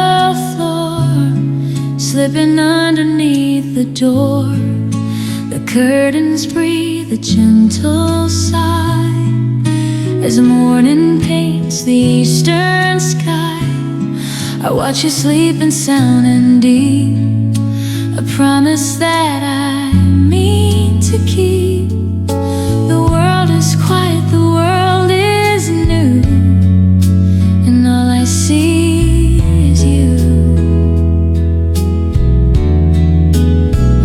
the floor, slipping underneath the door. The curtains breathe a gentle sigh as the morning paints the eastern sky. I watch you sleeping sound and deep, a promise that I mean to keep. The world is quiet, the world is new, and all I see is you.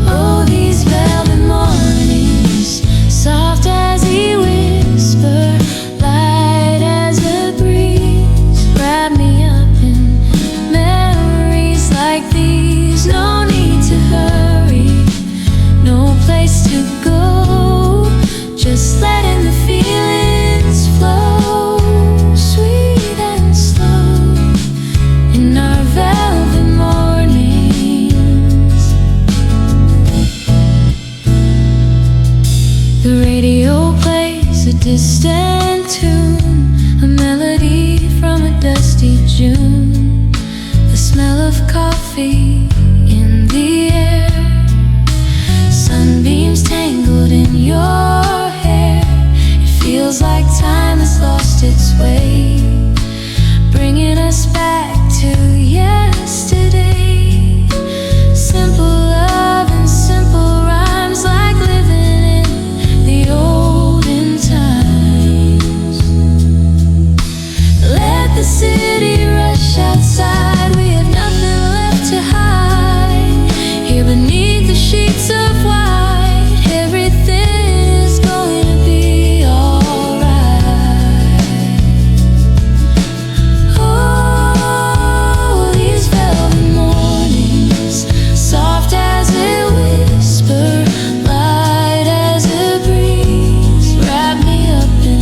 Oh, these velvet mornings, soft as a whisper, light as a breeze, wrap me up in memories like these. No need to hurry, no place to go, just letting the feelings flow, sweet and slow, in our velvet mornings. The radio plays a distant tune, a melody from a dusty June, the smell of coffee in the air, sunbeams tangled in your hair. It feels like time has lost its way, bringing us back to yesterday. Simple love and simple rhymes, like living in the olden times. Let the city rush outside, we have nothing left to hide. Here beneath the sheets of white, everything is going to be alright. Oh, these velvet mornings, soft as a whisper, light as a breeze, wrap me up in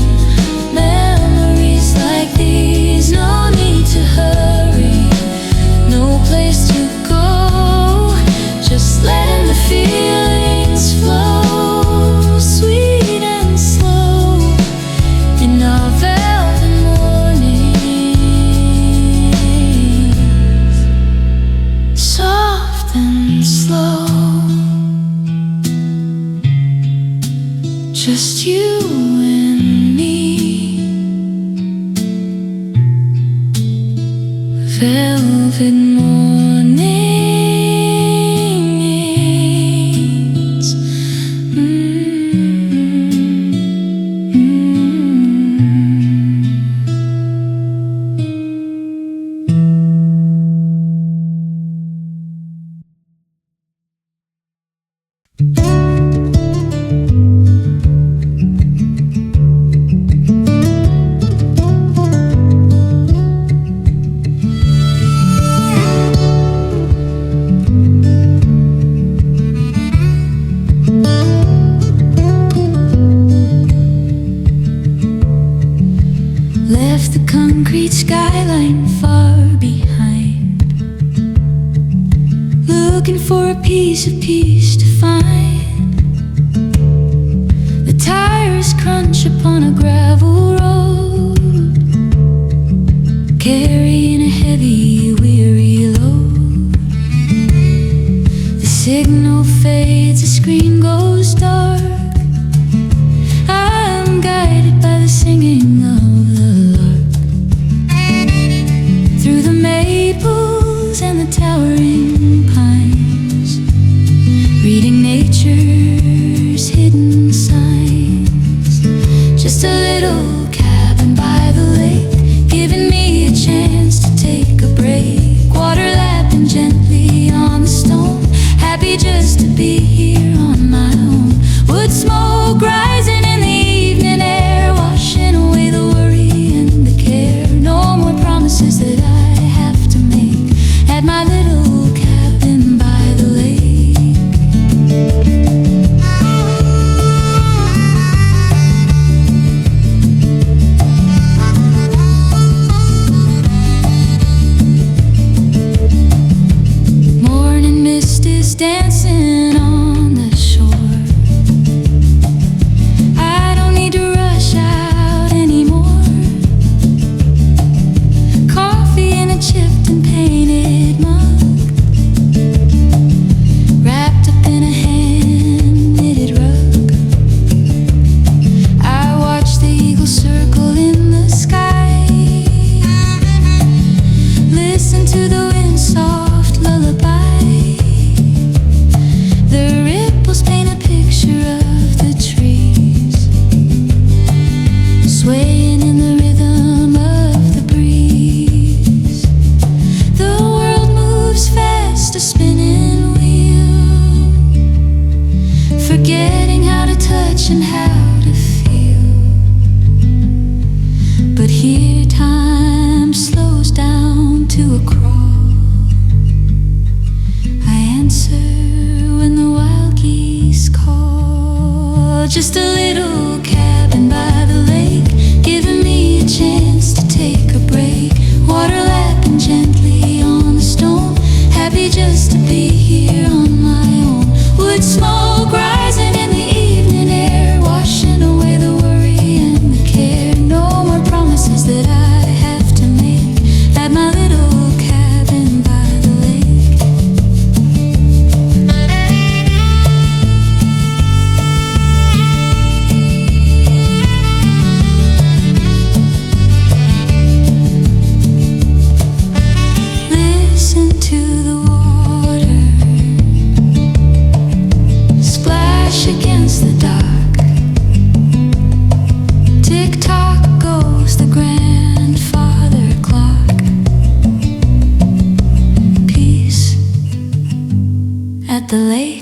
memories like these. No need to hurry, no place to go, just letting the feelings flow, sweet and slow, in our velvet mornings, soft and slow, just you and me. Velvet mornings. Left the concrete skyline far behind, looking for a piece of peace to find. The tires crunch upon a gravel road, carrying a heavy, weary load. The signal fades, the screen goes dark. I'm guided by the singing of the lark, through the maples and the towering pines, reading nature's hidden signs. Just a little cabin by the lake, giving me a chance to take a break. Water lapping gently on the stone, happy just to be here on my own. Wood smoke rising in the evening air, washing away the worry and the care. No more promises that I have to make at my little cabin by the lake. Morning mist is dancing on to the wind's soft lullaby. The ripples paint a picture of the trees, swaying in the rhythm of the breeze. The world moves fast, a spinning wheel, forgetting how to touch and how to feel. But here time slows down to a crawl. I answer when the wild geese call. Just a little cabin by the lake, giving me a chance to take a break. Water lapping gently on the stone, happy just to be here on my own. Wood smoke rising in the evening air, washing away the worry and the care. No more promises that I have to make at my little cabin by the lake. Listen to the water splash against the dock. Tick-tock goes the grandfather clock. Peace at the lake.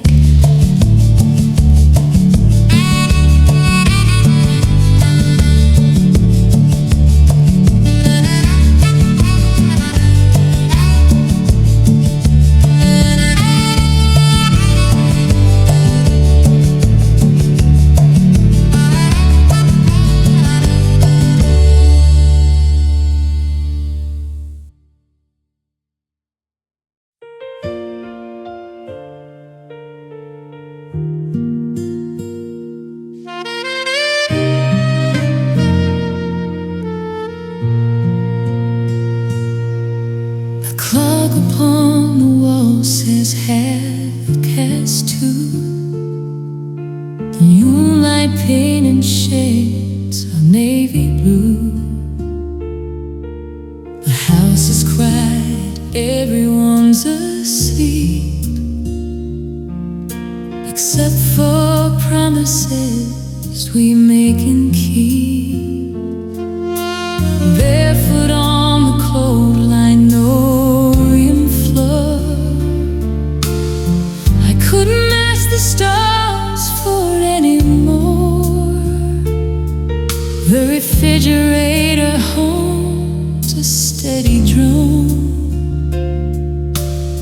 The clock upon the wall says 2:30. The moonlight painting shades of navy blue. The house is quiet, everyone's asleep, except for promises we make and keep. Barefoot on the cold linoleum floor, I couldn't ask the stars for any more. The refrigerator holds a steady drum,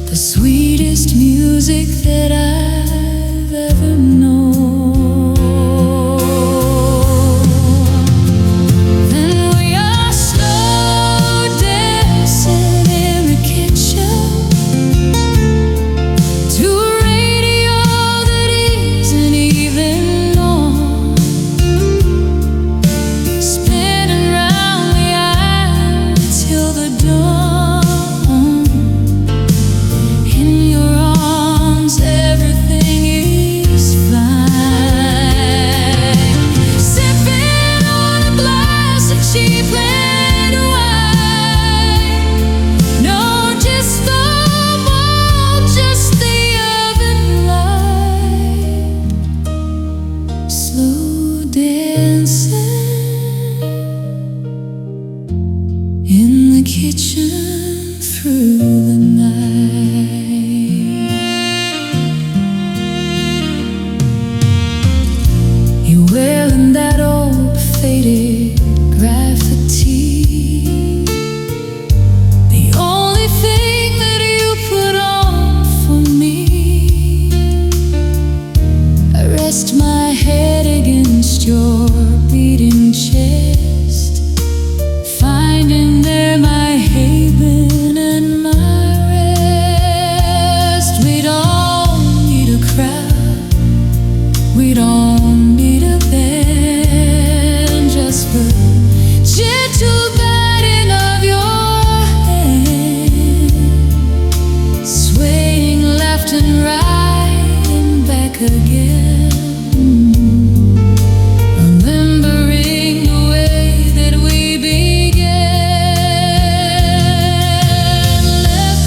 the sweetest music that I've ever known. Then we are slow dancing in the kitchen to a radio that isn't even on, spinning round the island till the dawn. In your arms, everything is fine. Sipping on a glass of cheap red wine. No, just the wall, just the oven light. Slow dancing in the kitchen through the night. You're wearing that old faded graffiti, the only thing that you put on for me. I rest my head against your beating chest, finding there my haven and my rest. We don't need a crowd, we don't need a band, just the gentle guiding of your hand, swaying left and right and back again. Remembering the way that we began, left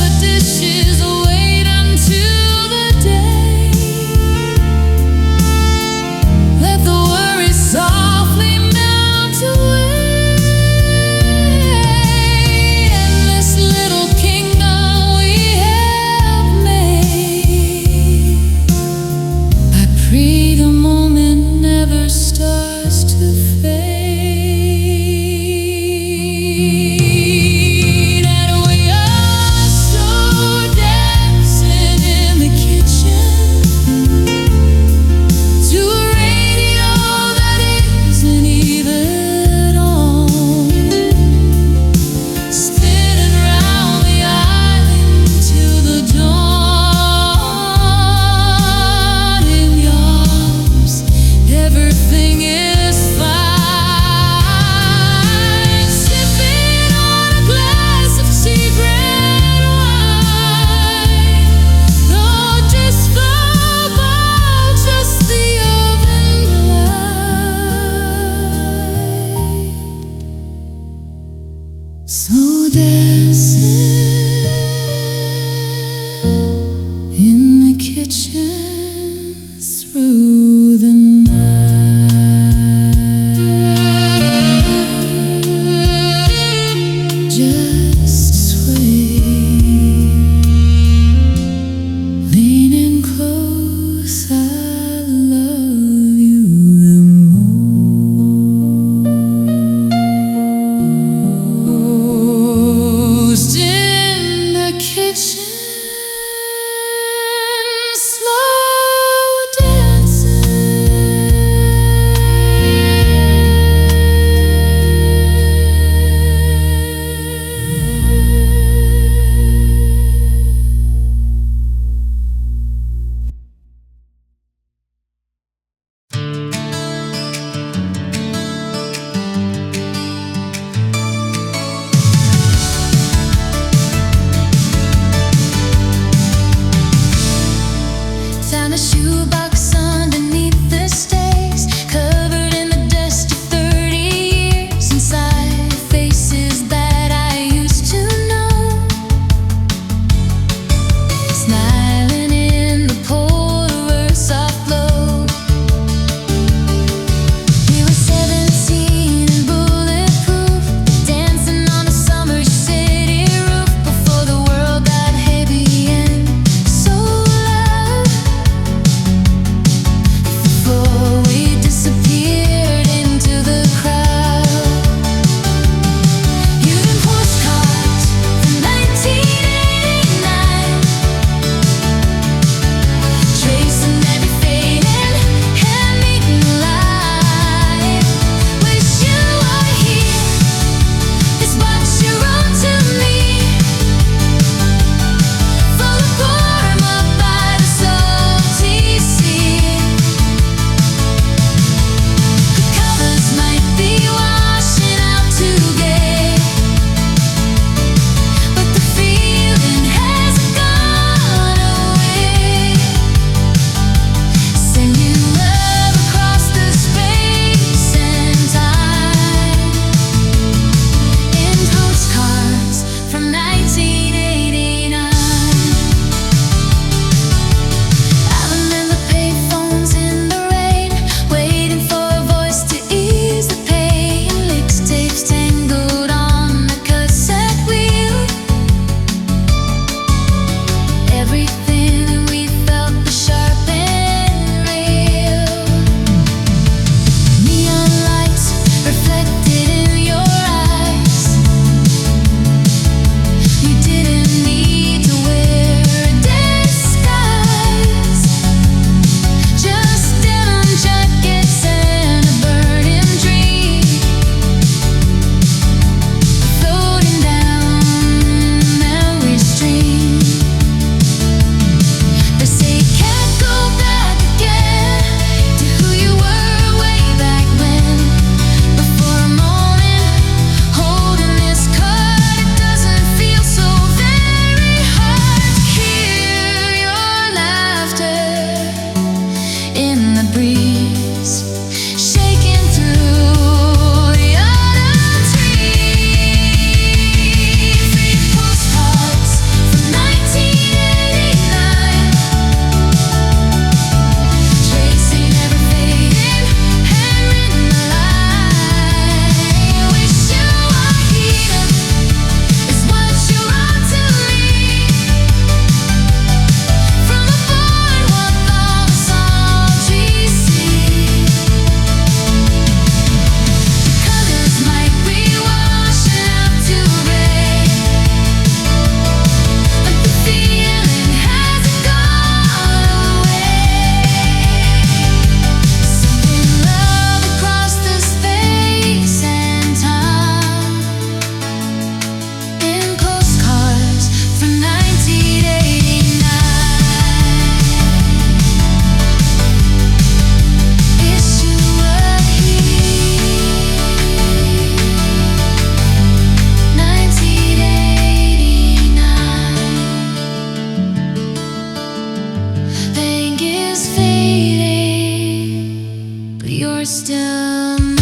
you're still mine.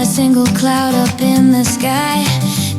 Single cloud up in the sky.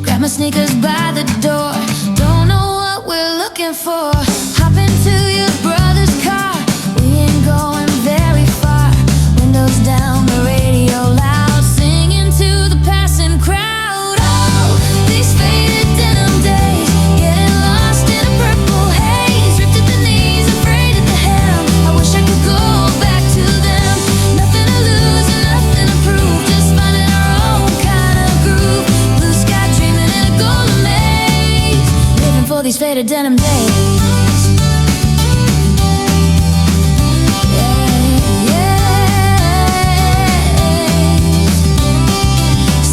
Grab my sneakers by the door. Don't know what we're looking for. Hop into your brother's car. We ain't going very far. Windows down, the radio loud, singing to the passing crowd. Oh, these faded denim days, getting lost in a purple haze. Ripped at the knees, afraid of the hem. I wish I could go back to them. Nothing to lose and nothing to prove. Just finding our own kind of groove. Blue sky dreaming in a golden maze. Living for these faded denim days.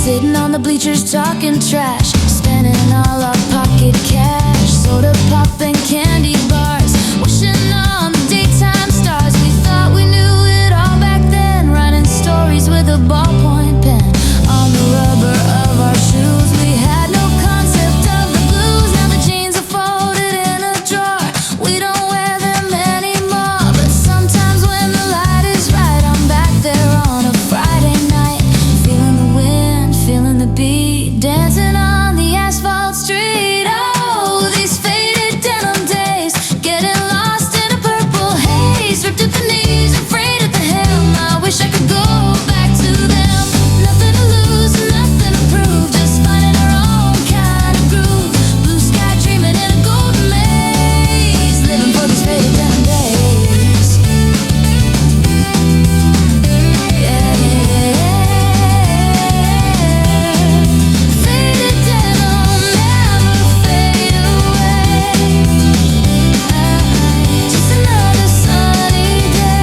Sitting on the bleachers talking trash, spending all our pocket cash. Soda pop and candy bars, wishing on the daytime stars. We thought we knew it all back then, writing stories with a ballpoint pen on the rubber of our shoes. We had no concept of the blues. Now the jeans are folded in a drawer. We don't wear them anymore. But sometimes when the light is right, I'm back there on a Friday night, feeling the wind, feeling the beat, dancing on the asphalt street. Oh, these faded denim days, getting lost in a purple haze. Ripped at the knees, afraid of the hem. I wish I could go back to them. Nothing to lose, nothing to prove. Just finding our own kind of groove. Blue sky dreaming in a golden maze. Living for these faded denim days. Yeah, yeah, yeah. Faded denim never fade away. Just another sunny day.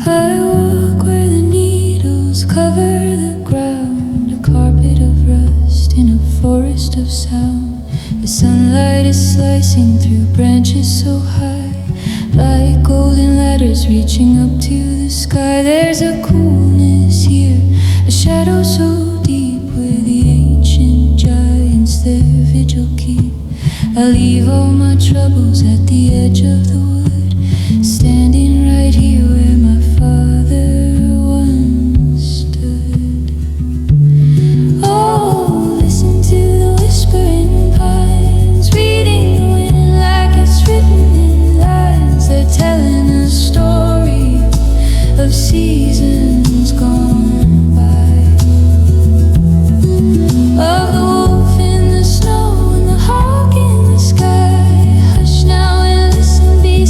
I walk where the needles cover the ground, a carpet of rust in a forest of sound. The sunlight is slicing through branches so high, like golden ladders reaching up to the sky. There's a coolness here, a shadow so deep where the ancient giants their vigil keep. I leave all my troubles at the edge of the wood, standing right here where my father once stood. Oh, listen to the whispering pines, reading the wind like it's written in lines. They're telling a story of seasons gone by, of the wolf in the snow and the hawk in the sky. Hush now and listen, be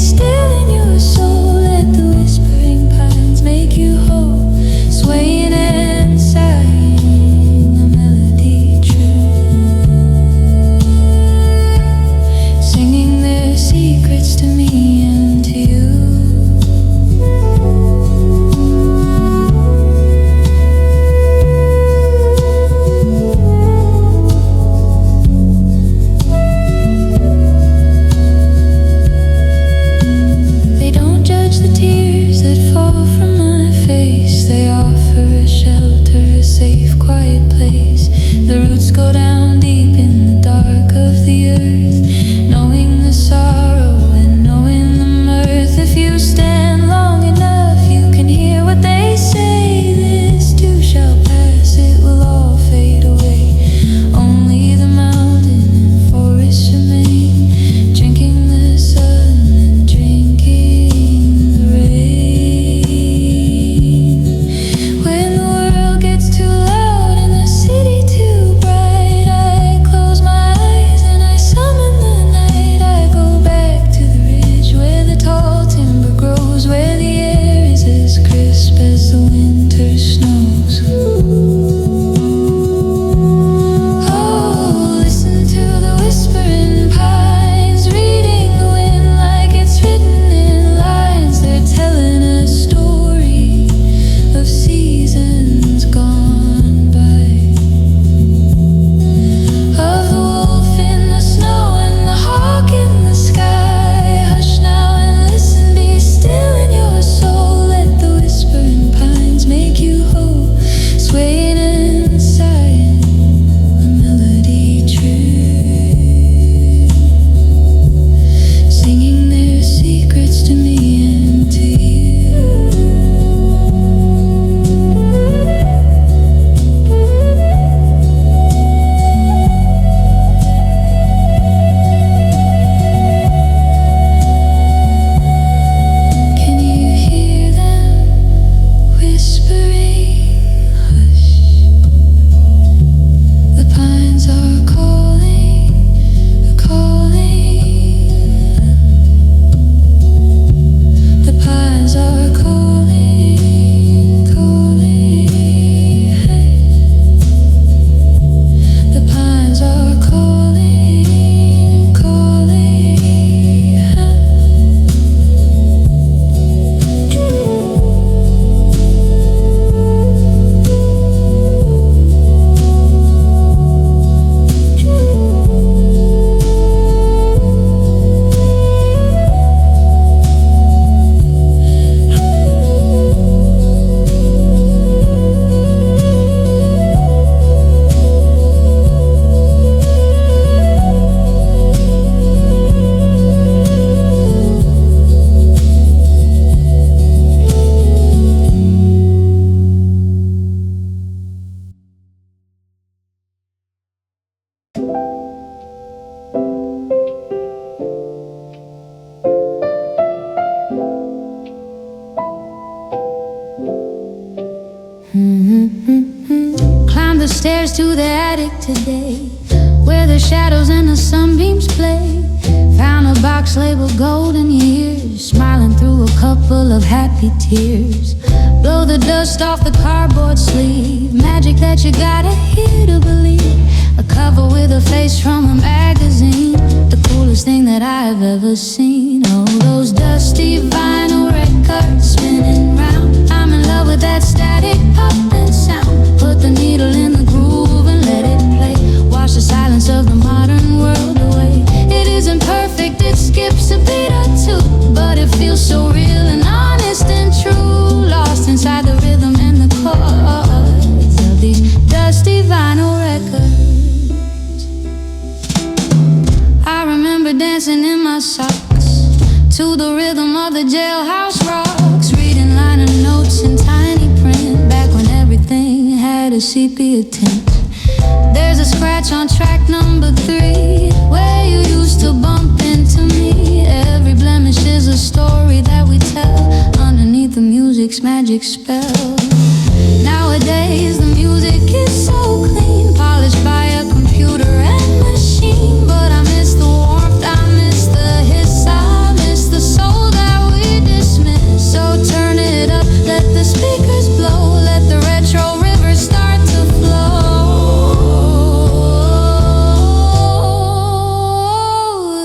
the stairs to the attic today, where the shadows and the sunbeams play. Found a box labeled golden years, smiling through a couple of happy tears. Blow the dust off the cardboard sleeve, magic that you gotta hear to believe. A cover with a face from a magazine, the coolest thing that I've ever seen. Oh, those dusty vinyl records spinning round. I'm in love with that static popping sound. Put the needle in the groove and let it play. Wash the silence of the modern world away. It isn't perfect, it skips a beat or two, but it feels so real and honest and true. Lost inside the rhythm and the chords of these dusty vinyl records. I remember dancing in my socks to the rhythm of the jailhouse rocks, reading liner notes in tiny print, back when everything had a sepia tint. There's a scratch on track number 3, where you used to bump into me. Every blemish is a story that we tell underneath the music's magic spell. Nowadays the music is so clean, polished by a computer and machine. But I miss the warmth, I miss the hiss, I miss the soul that we dismiss. So turn it up, let the speakers blow, let the retro rivers start to flow.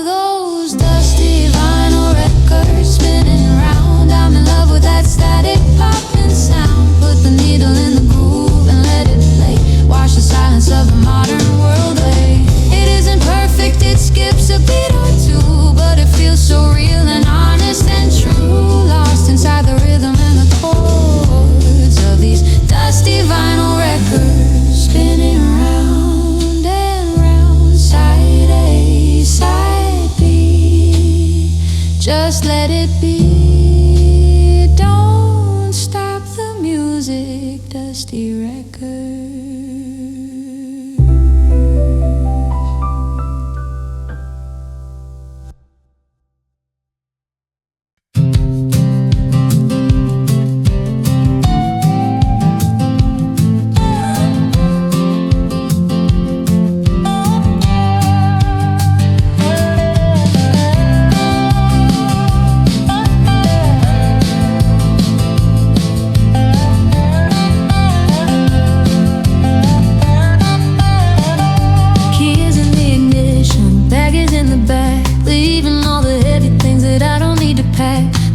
Those dusty vinyl records spinning round. I'm in love with that static popping sound. Put the needle in the groove and let it play. Wash the silence of the modern world away. It isn't perfect, it skips a beat or two, but it feels so real and honest and true. Lost inside the rhythm and the chords of these dusty vinyl records spinning round and round. Side A, side B, just let it be. Don't stop the music, dusty record.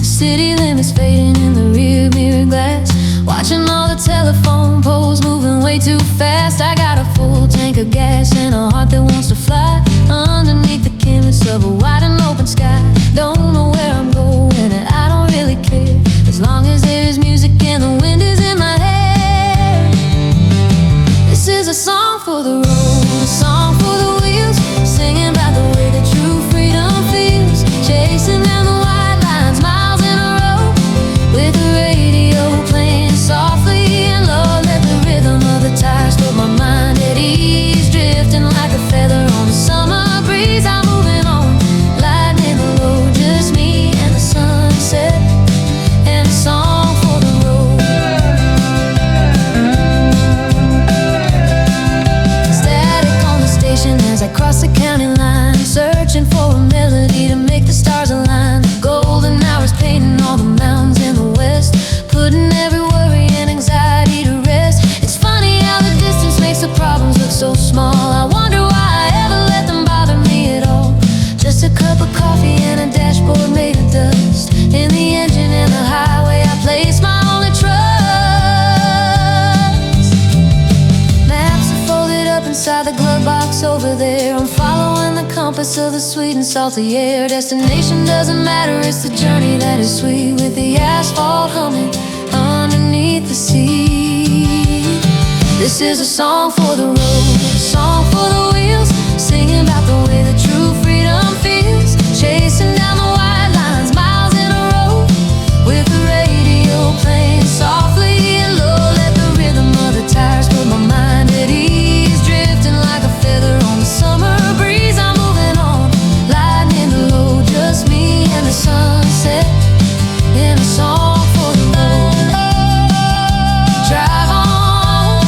City limits fading in the rear mirror glass. Watching all the telephone poles moving way too fast. I got a full tank of gas and a heart that wants to fly underneath the canvas of a wide and open sky. Don't know where I'm going and I don't really care, as long as there's music and the wind is in my hair. This is a song for the road, a song for the wheels, singing about the way that true freedom feels. Chasing down the white lines, miles in a row, with the radio playing softly and low. Let the rhythm of the tires put my mind at ease, drifting like a feather on the summer breeze. I'm moving on, lightening the load, just me and the sunset, and a song for the road. Static on the station as I cross the county line, searching for a melody to make the stars align. The golden hours painting all the mountains in the west, putting every worry and anxiety to rest. It's funny how the distance makes the problems look so small. I wonder why I ever let them bother me at all. Just a cup of coffee and a dashboard made of dust. In the engine and the highway I place my only trust. Maps are folded up inside the glove box over there. I'm following the compass of the sweet and salty air. Destination doesn't matter, it's the journey that is sweet, with the asphalt humming underneath the sea. This is a song for the road, a song for the wheels, singing about the way that true freedom feels. Chasing down the white lines, miles in a row, with the radio playing softly and low. Let the rhythm of the tires put my mind at ease, drifting like a feather on the summer breeze. I'm moving on, lightening the load, just me and the sunset, in a song for the road. Drive on,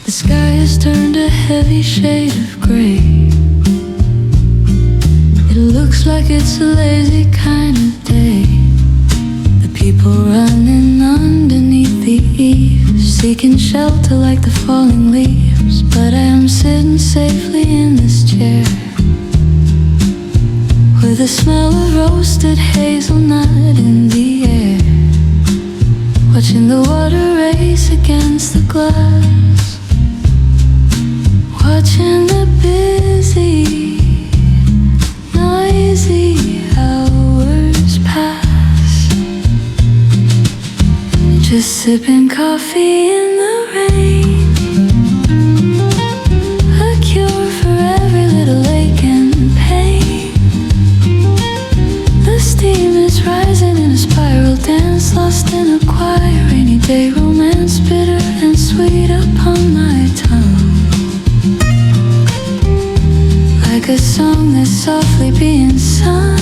The sky has turned a heavy shade of gray. It looks like it's a lazy kind of day. The people running underneath the eaves, seeking shelter like the falling leaves. But I am sitting safely in this chair, with the smell of roasted hazelnut in the air, watching the water race against the glass, watching the busy, noisy hours pass, just sipping coffee in the rain, a cure for every little ache and pain. The steam is rising in a spiral dance, lost in a quiet rainy day romance, bitter and sweet upon my tongue, like a song that's softly being sung.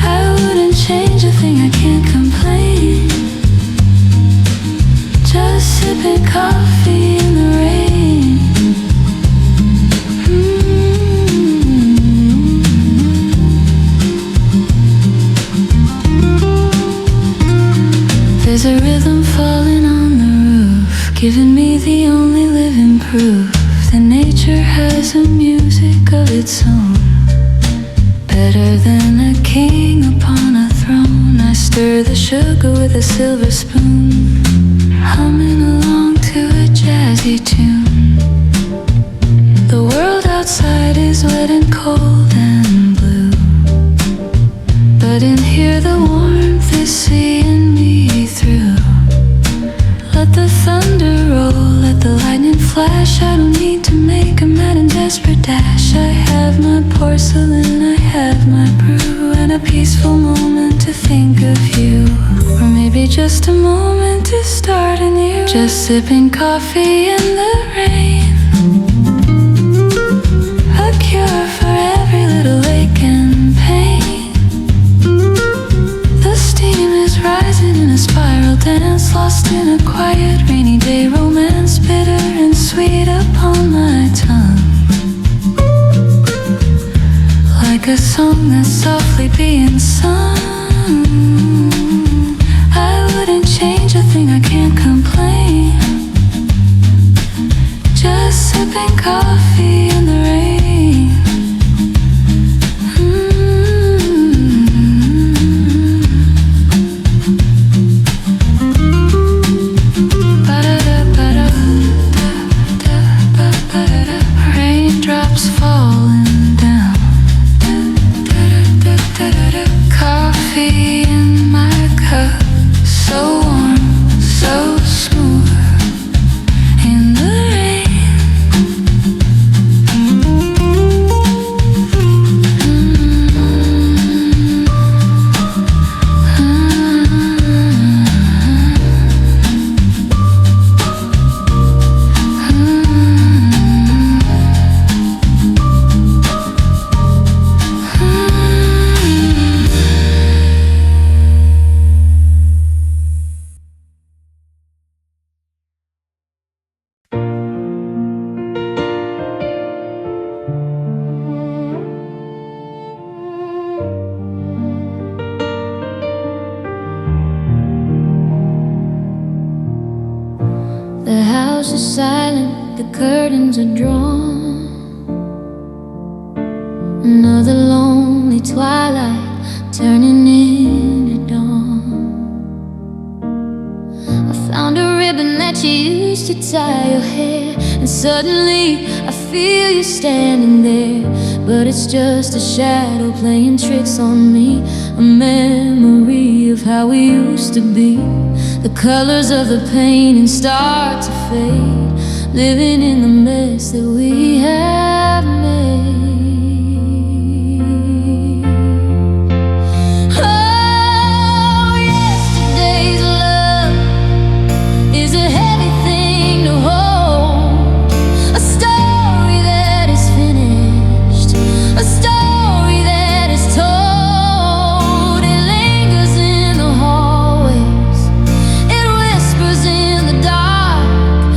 I wouldn't change a thing, I can't complain, just sipping coffee in the rain. There's a rhythm falling on the roof, giving me the only living proof that nature has a music of its own, better than a king upon a throne. I stir the sugar with a silver spoon, humming along to a jazzy tune. The world outside is wet and cold and blue, but in here the warmth is seeing me through. Let the thunder roll, let the lightning flash. I don't need to make a mad and desperate dash. I have my porcelain, I have my brew, and a peaceful moment to think of you, or maybe just a moment to start anew. Just sipping coffee in the rain, a cure for every little ache and pain. The steam is rising in a spiral dance, lost in a quiet rainy day romance, bitter and sweet upon my tongue, like a song that's softly being sung. I wouldn't change a thing, I can't complain, just sipping coffee in the rain. Raindrops falling down, coffee in my cup, so warm, so smooth, in the rain. The house is silent, the curtains are drawn. Another lonely twilight turning into dawn. I found a ribbon that you used to tie your hair, and suddenly I feel you standing there. But it's just a shadow playing tricks on me, a memory of how we used to be. The colors of the painting start to fade, living in the mess that we have made. Oh, yesterday's love is a heavy thing to hold, a story that is finished, a story that is told. It lingers in the hallways, it whispers in the dark,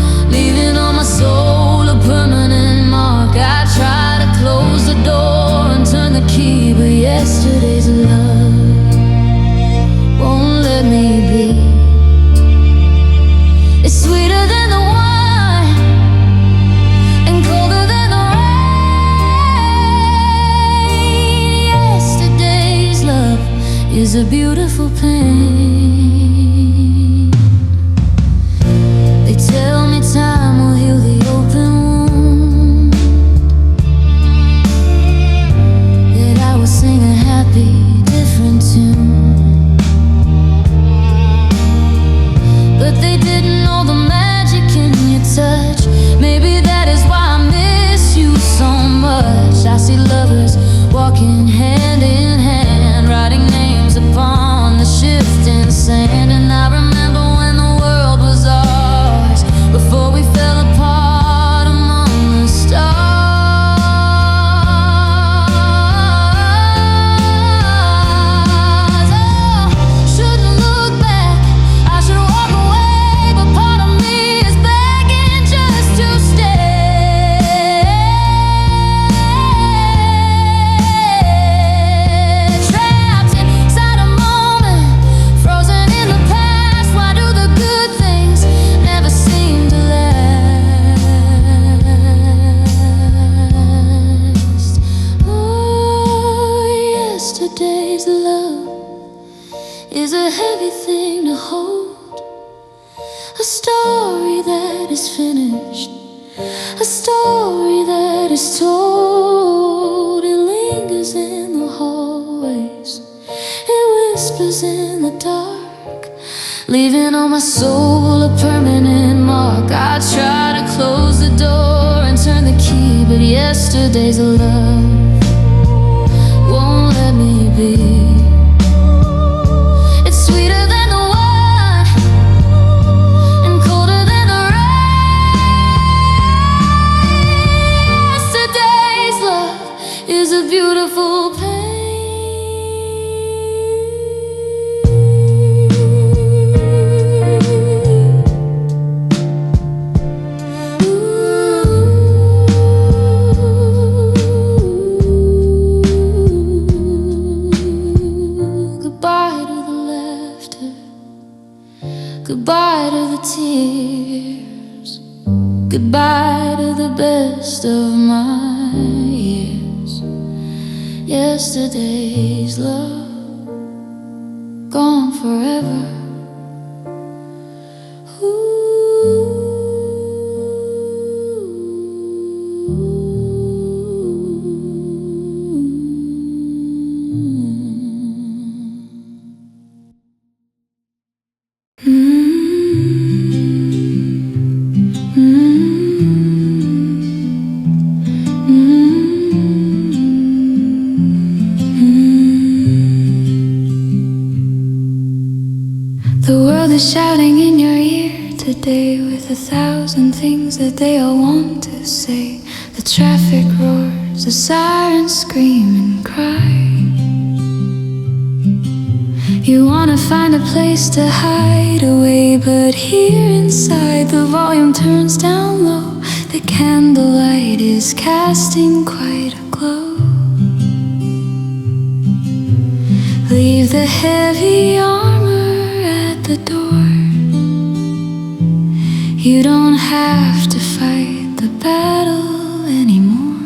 heavy thing to hold, a story that is finished, a story that is told. It lingers in the hallways, it whispers in the dark, leaving on my soul a permanent mark. I try to close the door and turn the key, but yesterday's love won't let me be. It's sweeter than the wine and colder than the rain. Yesterday's love is a beautiful pain. Goodbye to the tears, goodbye to the best of my years. Yesterday's love, gone forever. Shouting in your ear today with 1,000 things that they all want to say. The traffic roars, the sirens scream and cry. You wanna find a place to hide away, but here inside the volume turns down low. The candlelight is casting quite a glow. Leave the heavy armor at the door. You don't have to fight the battle anymore.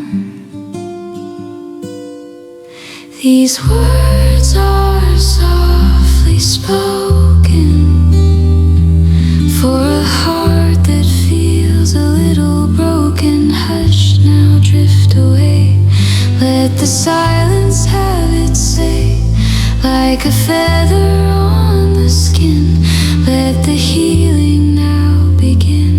These words are softly spoken for a heart that feels a little broken. Hush now, drift away. Let the silence have its say. Like a feather on the skin, let the healing now begin.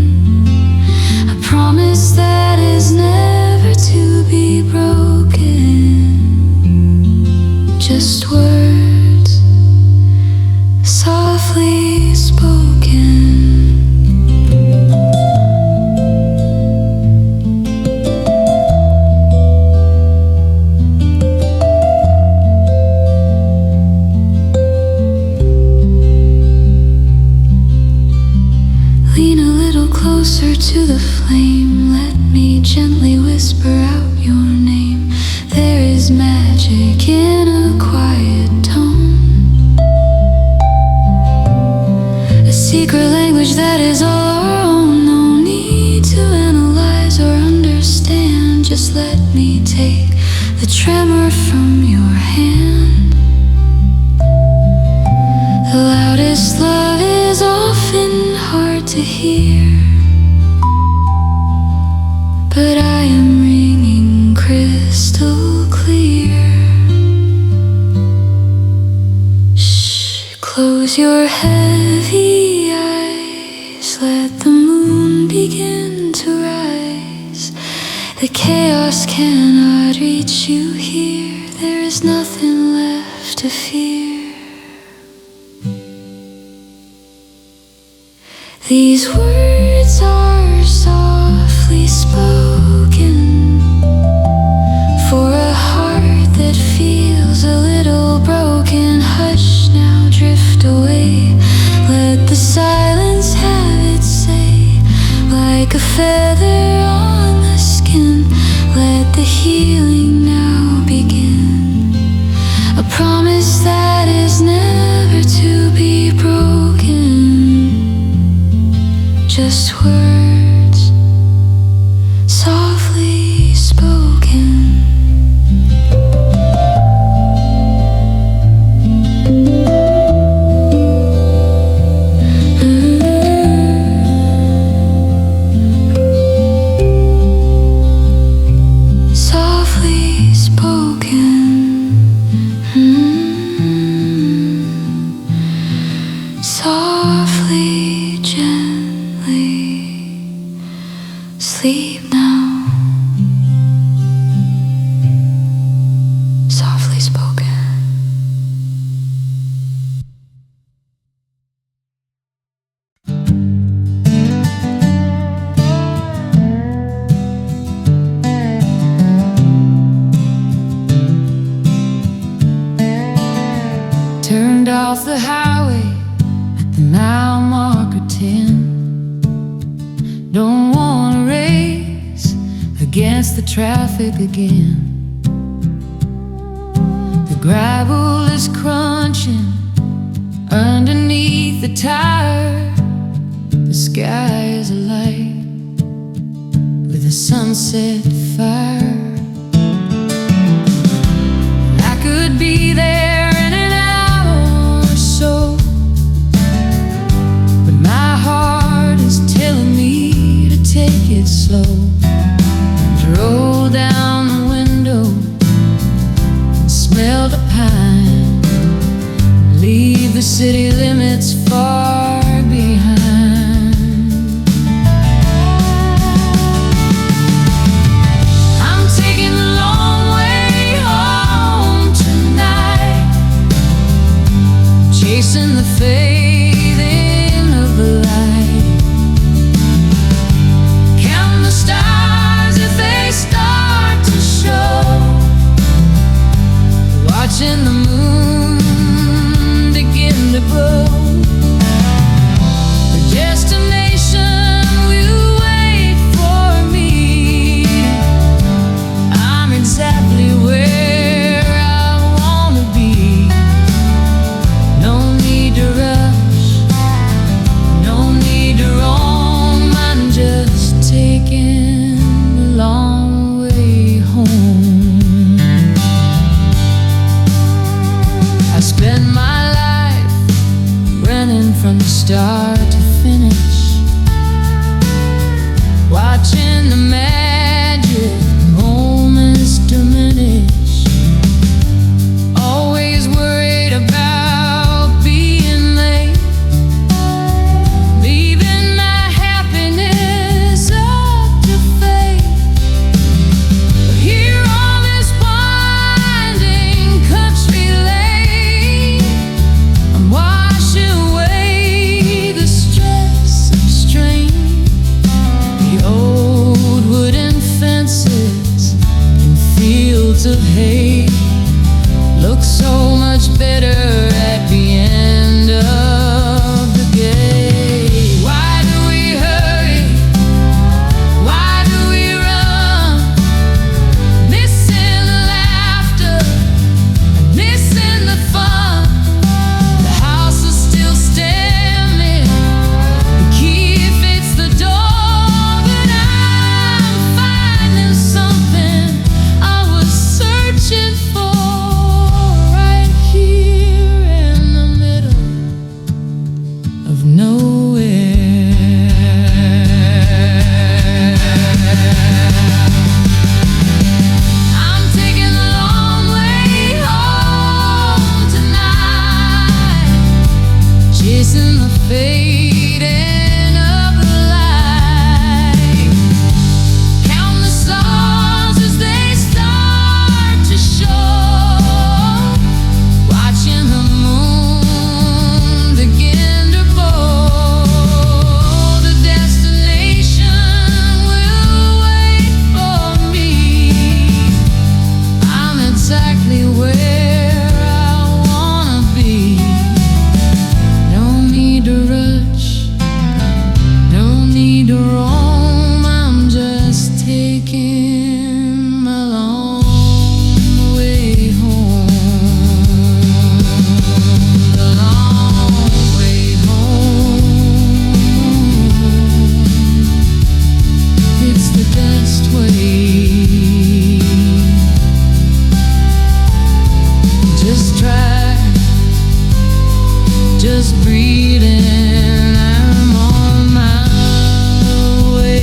A promise that is never to be broken. Just words softly spoken. Closer to the flame, let me gently whisper out your name. There is magic in a quiet tone, a secret language that is all our own. No need to analyze or understand. Just let me take the tremor from your hand. The loudest love is often hard to hear, but I am ringing crystal clear. Shh, close your heavy eyes. Let the moon begin to rise. The chaos cannot reach you here. There is nothing left to fear. These words are softly spoken for a heart that feels a little broken. Hush now, drift away. Let the silence have its say. Like a feather on the skin, let the healing now begin. A promise that is never to be broken. Just words softly spoken. Sleep now, softly spoken. Turned off the highway at the mile marker 10. Don't wanna race against the traffic again. The gravel is crunching underneath the tire. The sky is alight with a sunset fire. I could be there in an hour or so, but my heart is telling me to take it slow. To roll down the window and smell the pine, leave the city limits far behind. I'm taking the long way home tonight, chasing the fading of the light. Count the stars as they start to show, watching the moon begin to glow. The destination will wait for me. I'm exactly where I wanna be. No need to rush, no need to roam. I'm just taking the long way home. I spend my life running from the start to finish, watching the magic moments diminish. Always worried about being late, leaving my happiness up to fate. But here on this winding country lane, I'm washing away the stress of strain. The old wooden fences and fields of hay look so much better at the end of the day. Why do we hurry? Why do we run? Missing the laughter, missing the fun. The house is still standing, the key fits the door, but I'm finding something I was searching for right here in the middle of nowhere. I'm taking the long way home tonight, chasing the fading of the light. Count the stars as they start to show, watching the moon begin to glow. The destination will wait for me. I'm exactly where I wanna be. No need to rush, no need to roam. I'm just taking my long way home. The long way home. It's the best way. Just try, just breathing. I'm on my way.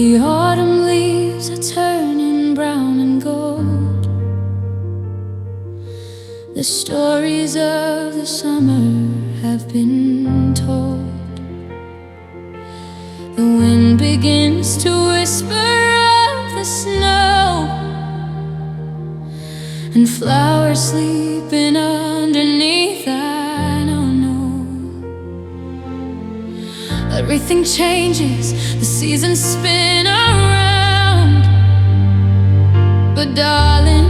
The autumn leaves are turning brown and gold. The stories of the summer have been told. The wind begins to whisper of the snow, and flowers sleeping underneath, I don't know. Everything changes, the seasons spin around, but darling,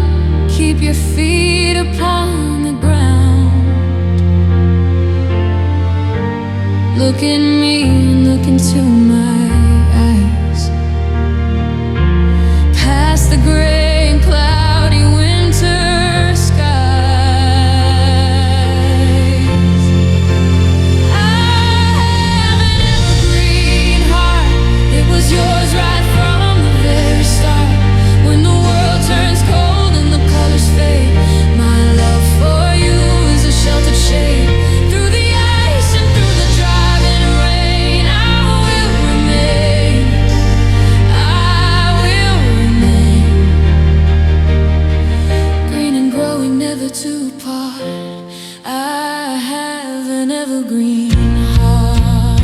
keep your feet upon the ground. Look at me and look into my eyes, past the gray and cloudy winter skies. I have an evergreen heart. It was yours right from the very start. When the world turns cold and the colors fade, my love for you is a sheltered shade. Through the ice and through the driving rain, I will remain. I will remain. Green and growing, never to part. I have an evergreen heart.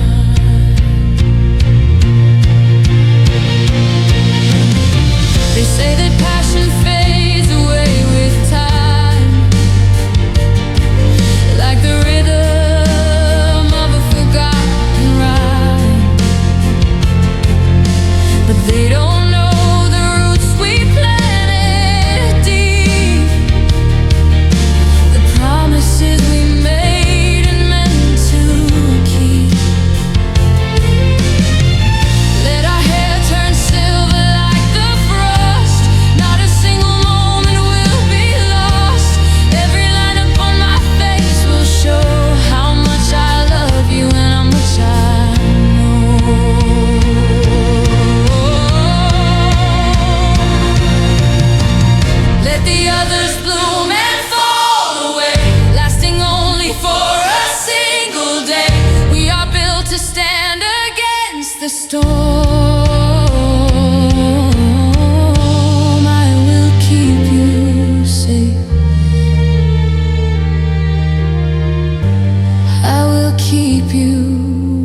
They say that passion fades away with time, like the rhythm of a forgotten rhyme. But they don't know the roots we planted deep, the promises we made and meant to keep. Let our hair turn silver like the frost. Not a single moment will be lost. Every line upon my face will show how much I love you and how much I know. Let the others bloom and fall away, lasting only for a single day. We are built to stand against the storm. I will keep you safe. I will keep you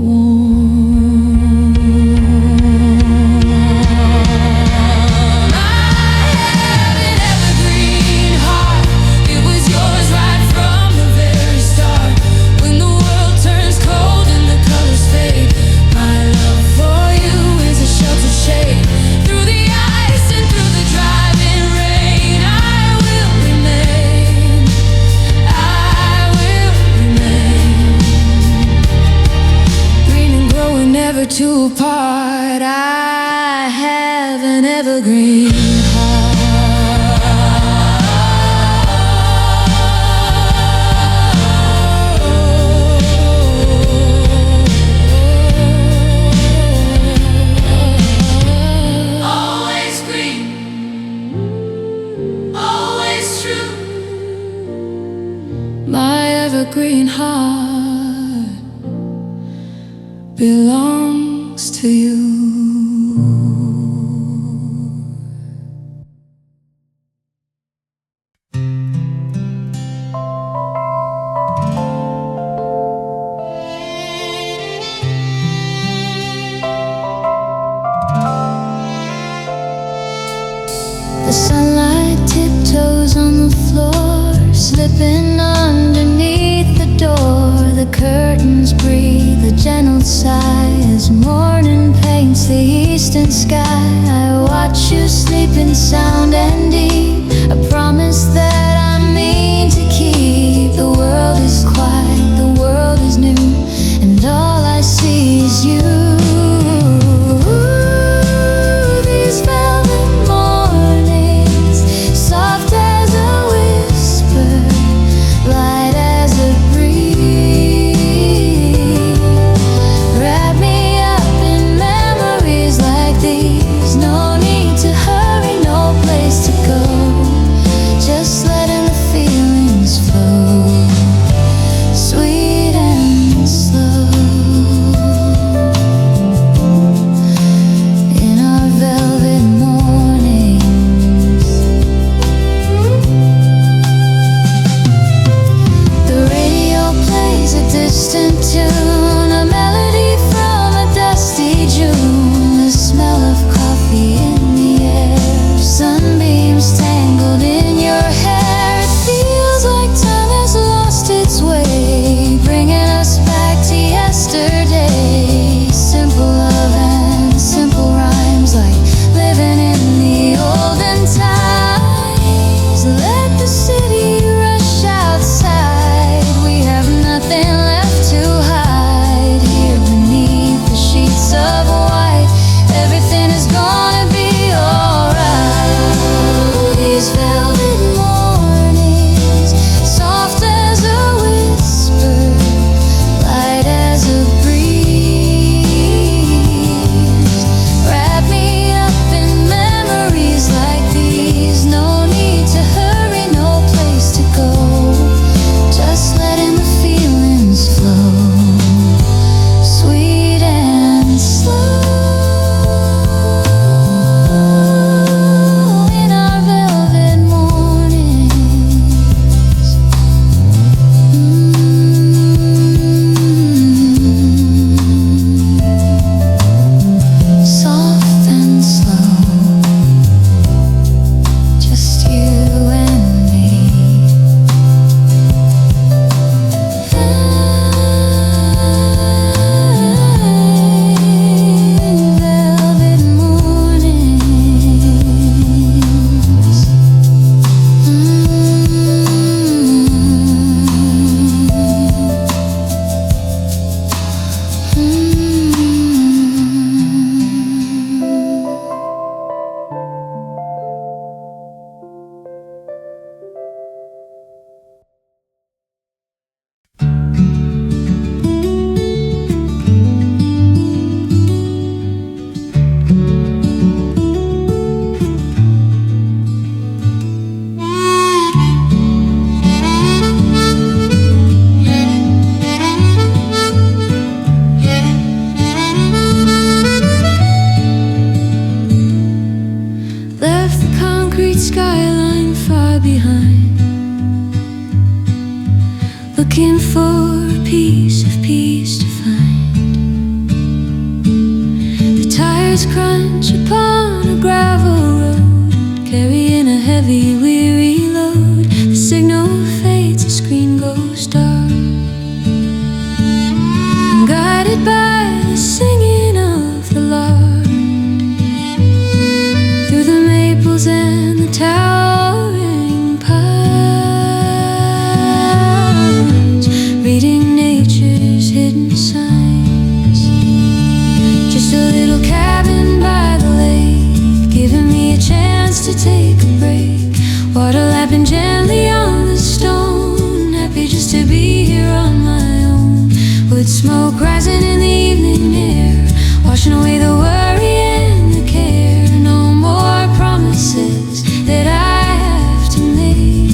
warm. I have an evergreen heart. It was yours right from the very start. When the world turns cold and the colors fade, my love for you is a sheltered shade. Through the ice and through the driving rain, I will remain. I will remain. Green and growing, never to part. I have an evergreen heart. Always green, always true. My evergreen heart belongs to you. The sunlight tiptoes on the floor, slipping underneath the door. The curtains breathe a gentle sigh as morning paints the eastern sky. I watch you sleeping sound and deep, a promise that I mean to keep. The world is quiet, the world is new, and all I see is you. These velvet mornings, soft as a whisper, light as a breeze, wrap me up in memories like these. No need to hurry, no place to go, just let looking for a piece of peace to find. The tires crunch upon a gravel road, carrying a heavy, weary load. The signal fades, the screen goes dark. I'm guided by the singing of the lark through the maples and the towering pines, reading nature's hidden signs. Just a little cabin by the lake, giving me a chance to take a break. Water lapping gently on the stone, happy just to be here on my own. Wood smoke rising in the evening air, washing away the worry and the care. No more promises that I have to make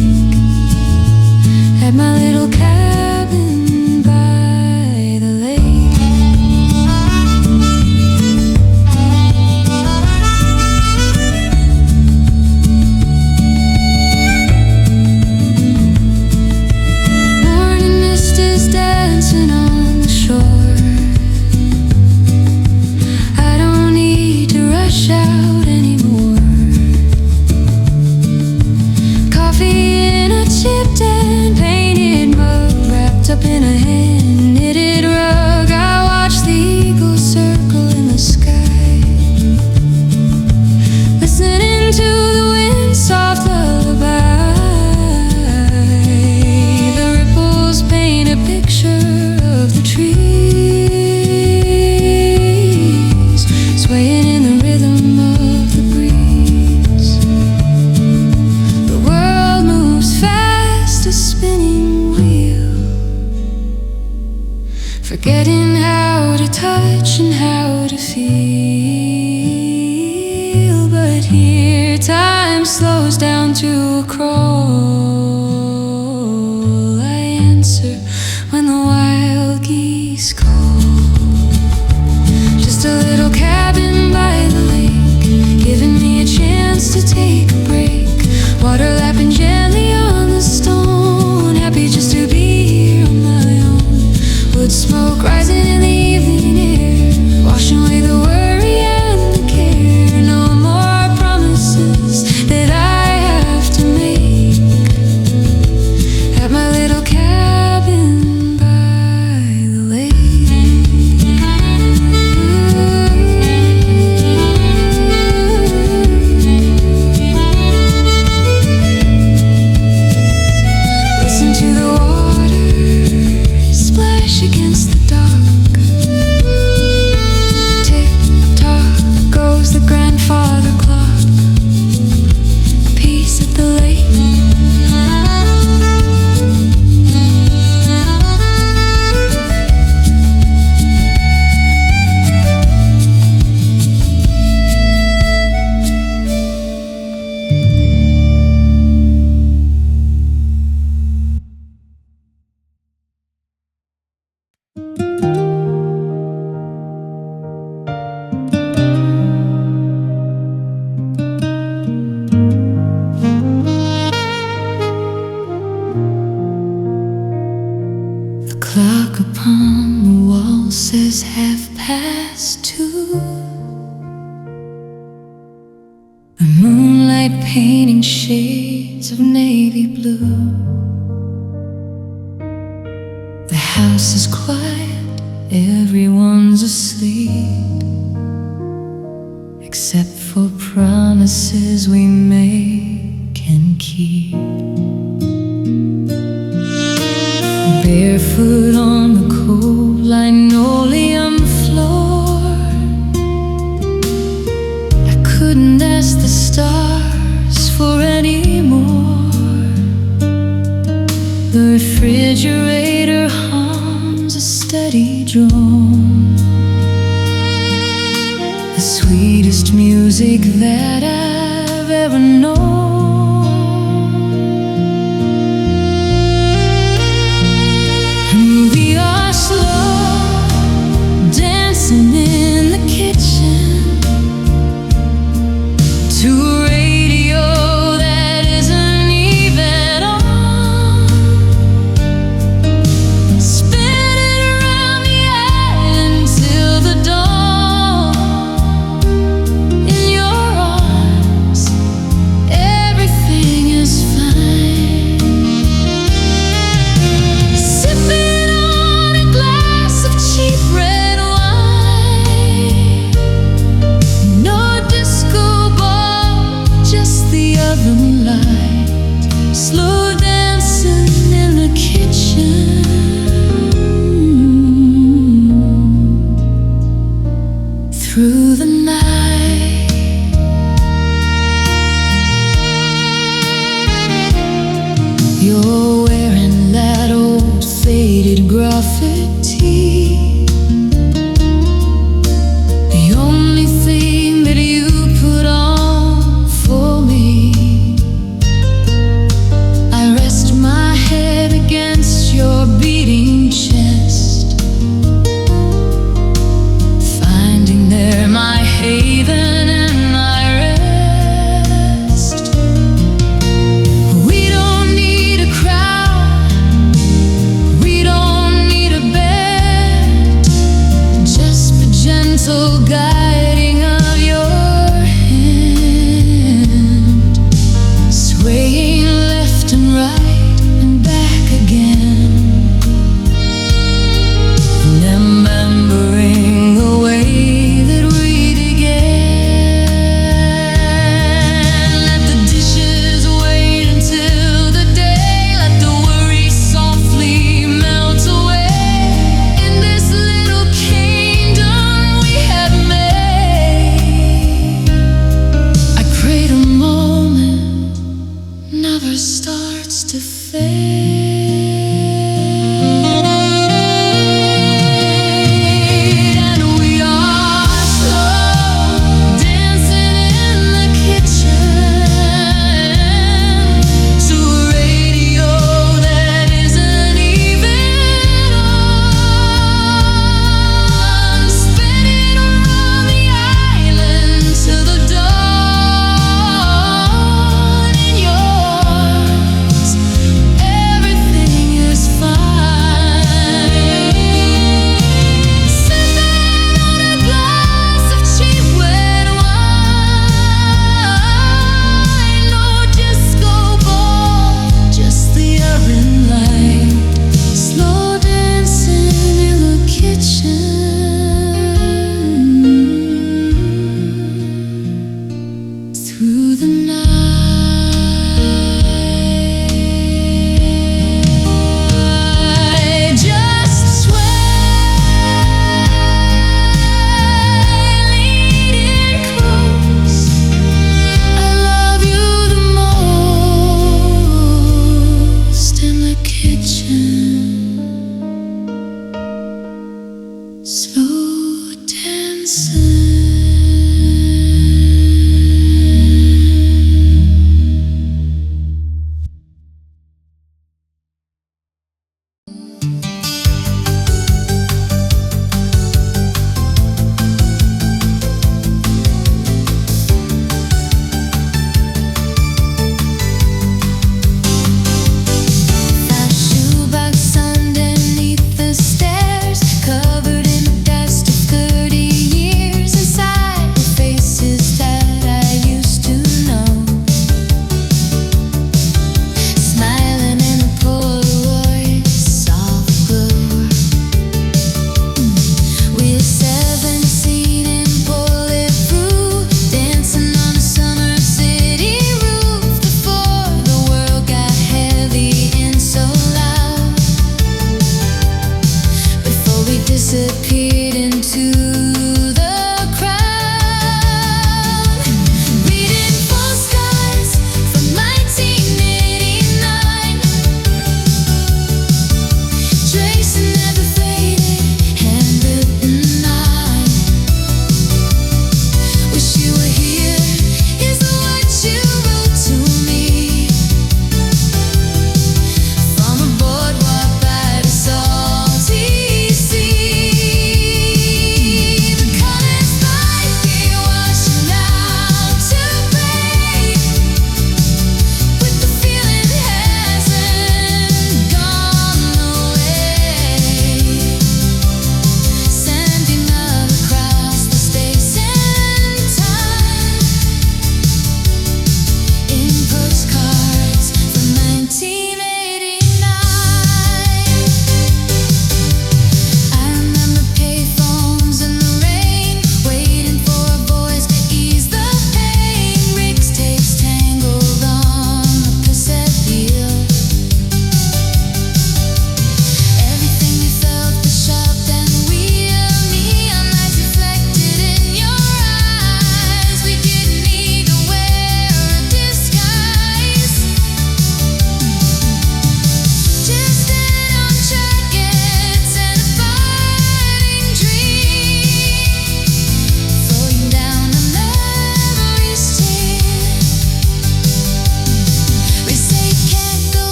at my little cabin by the lake. Morning mist is dancing on the shore. I don't need to rush out anymore. Coffee in a chipped and painted mug, wrapped up in a hand-knitted rug. I watch the eagles circle in the sky, listening to the wind's soft lullaby. The ripples paint a picture of the trees, swaying in the rhythm of the breeze. The world moves fast, a spinning wheel, forgetting how to touch and how to feel. But here time slows down to a crawl. I answer when the wild geese call. Just a little cabin by the lake, giving me a chance to take a break. Water lapping gently on the stone, happy just to be here on my own. Wood smoke rising in the evening air, washing away the worry and the care. No more promises that I have to make at my little cabin by the lake. Listen to the water splash against the dock. Tick-tock goes the grandfather clock. Peace at the lake. The clock upon the wall says 2:30. The moonlight painting shades of navy blue. The house is quiet, everyone's asleep, except for promises we make and keep. Barefoot on the cold linoleum floor, I couldn't ask the stars for any more. The refrigerator hums a steady drone, the sweetest music that I've ever known.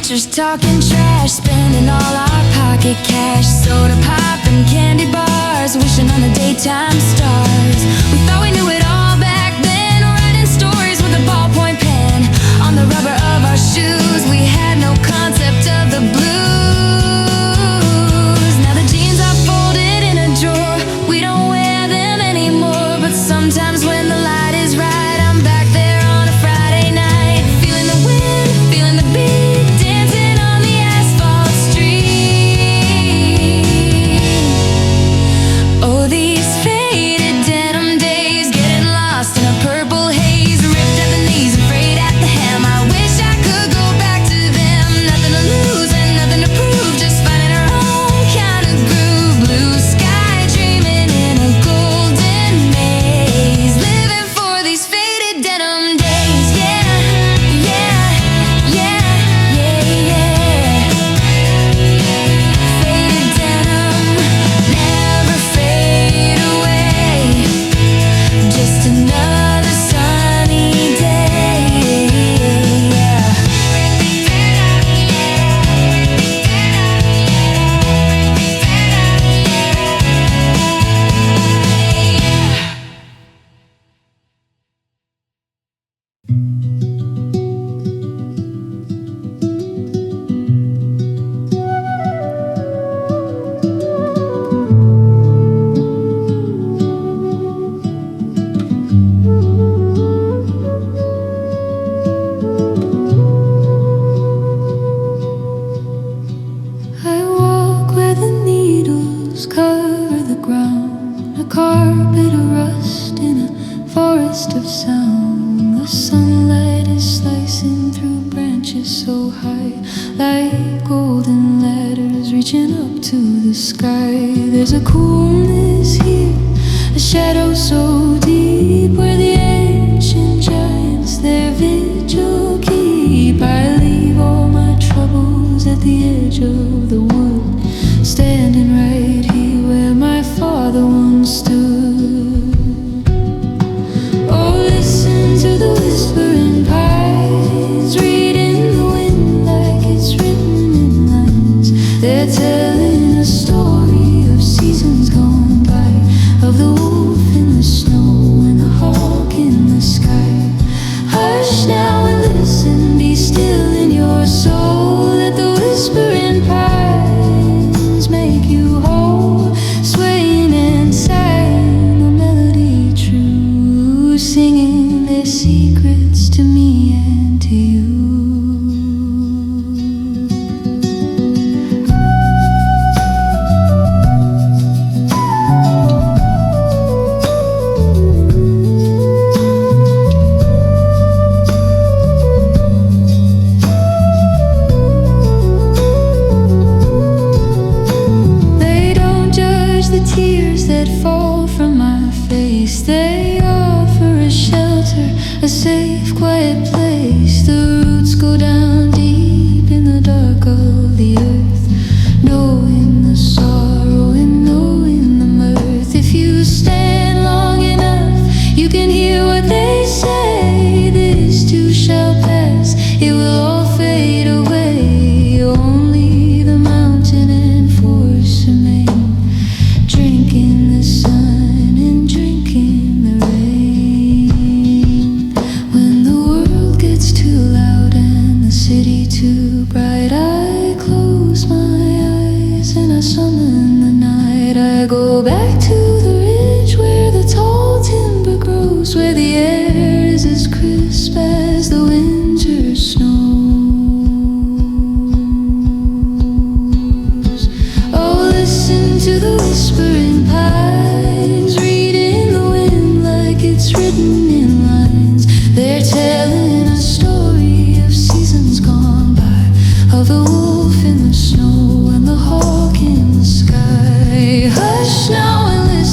Teachers talking trash, spending all our pocket cash. Soda pop and candy bars, wishing on the daytime stars. We thought we knew it all back then, writing stories with a ballpoint pen on the rubber of our shoes. We had no concept of the blues. Now the jeans are folded in a drawer, we don't wear them anymore. But sometimes when the light is right, I'm back there on a Friday night, feeling the wind, feeling the beat, dancing on the asphalt street. Oh, these faded denim days, getting lost in a purple haze, ripped at the knees and frayed at the hem. I wish I could go back to them. Nothing to lose and nothing to prove, just finding our own kind of groove. Blue sky dreaming in a golden maze, living for these faded denim days. Yeah, yeah, yeah, yeah, yeah. Faded denim, never fade away. Just another sunny day. I walk where the needles cover the ground, a carpet of rust in a forest of sound. The sunlight is slicing through branches so high, like golden ladders reaching up to the sky. There's a coolness here, a shadow so deep, where the ancient giants their vigil keep. I leave all my troubles at the edge of the wood, standing right here where my father once stood. Oh, listen to the whispering pines, reading the wind like it's written in lines. They're telling a story of seasons gone by, of the wolf in the snow and the hawk in the sky. Hush now and listen, be still in your soul. Let the whispering pines make you whole, swaying and sighing, a melody true, singing their secrets to me and to you. They don't judge the tears that fall from my face. They offer a shelter, a safe, quiet place. The roots go down deep in the dark of the earth, knowing the sorrow and knowing the mirth. If you stand long enough, you can hear what they say. This too shall pass, it will all fade away. Only the mountain and forest remain, drinking the sun and drinking the rain. When the world gets too loud and the city too bright, I close my eyes and I summon the night. I go back to the ridge where the tall timber grows, where the air is as crisp as the winter snows. Oh, listen to the whispering pines, reading the wind like it's written in lines. They're telling a story of seasons gone by, of the wolf in the snow and the hawk in the sky. Hush now and listen,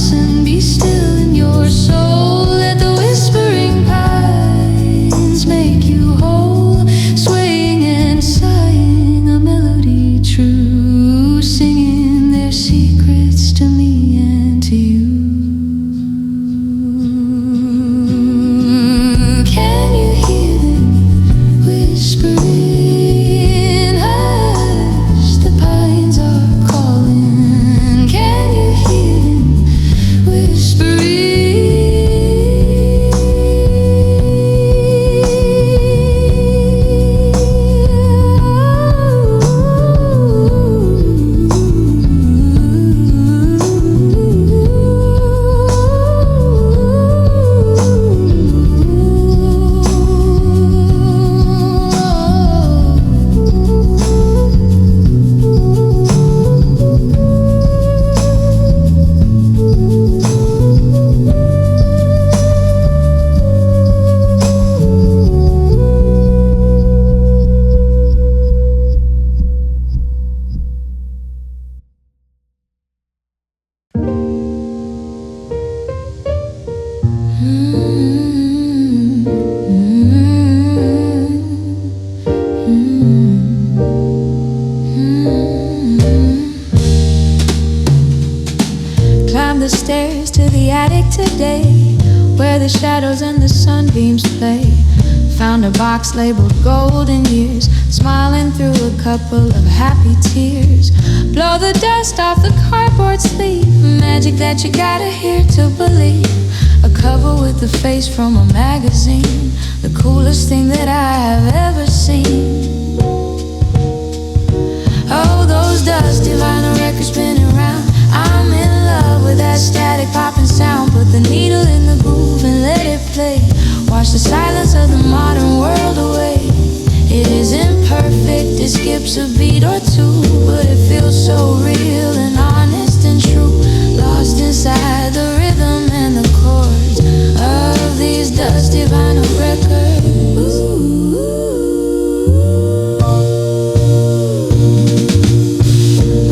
today, where the shadows and the sunbeams play. Found a box labeled golden years, smiling through a couple of happy tears. Blow the dust off the cardboard sleeve, magic that you gotta hear to believe. A cover with a face from a magazine, the coolest thing that I have ever seen. Oh, those dusty vinyl records spinning round, I'm in love with that static popping sound. Put the needle in the groove and let it play. Wash the silence of the modern world away. It isn't perfect, it skips a beat or two, but it feels so real and honest and true. Lost inside the rhythm and the chords of these dusty vinyl records.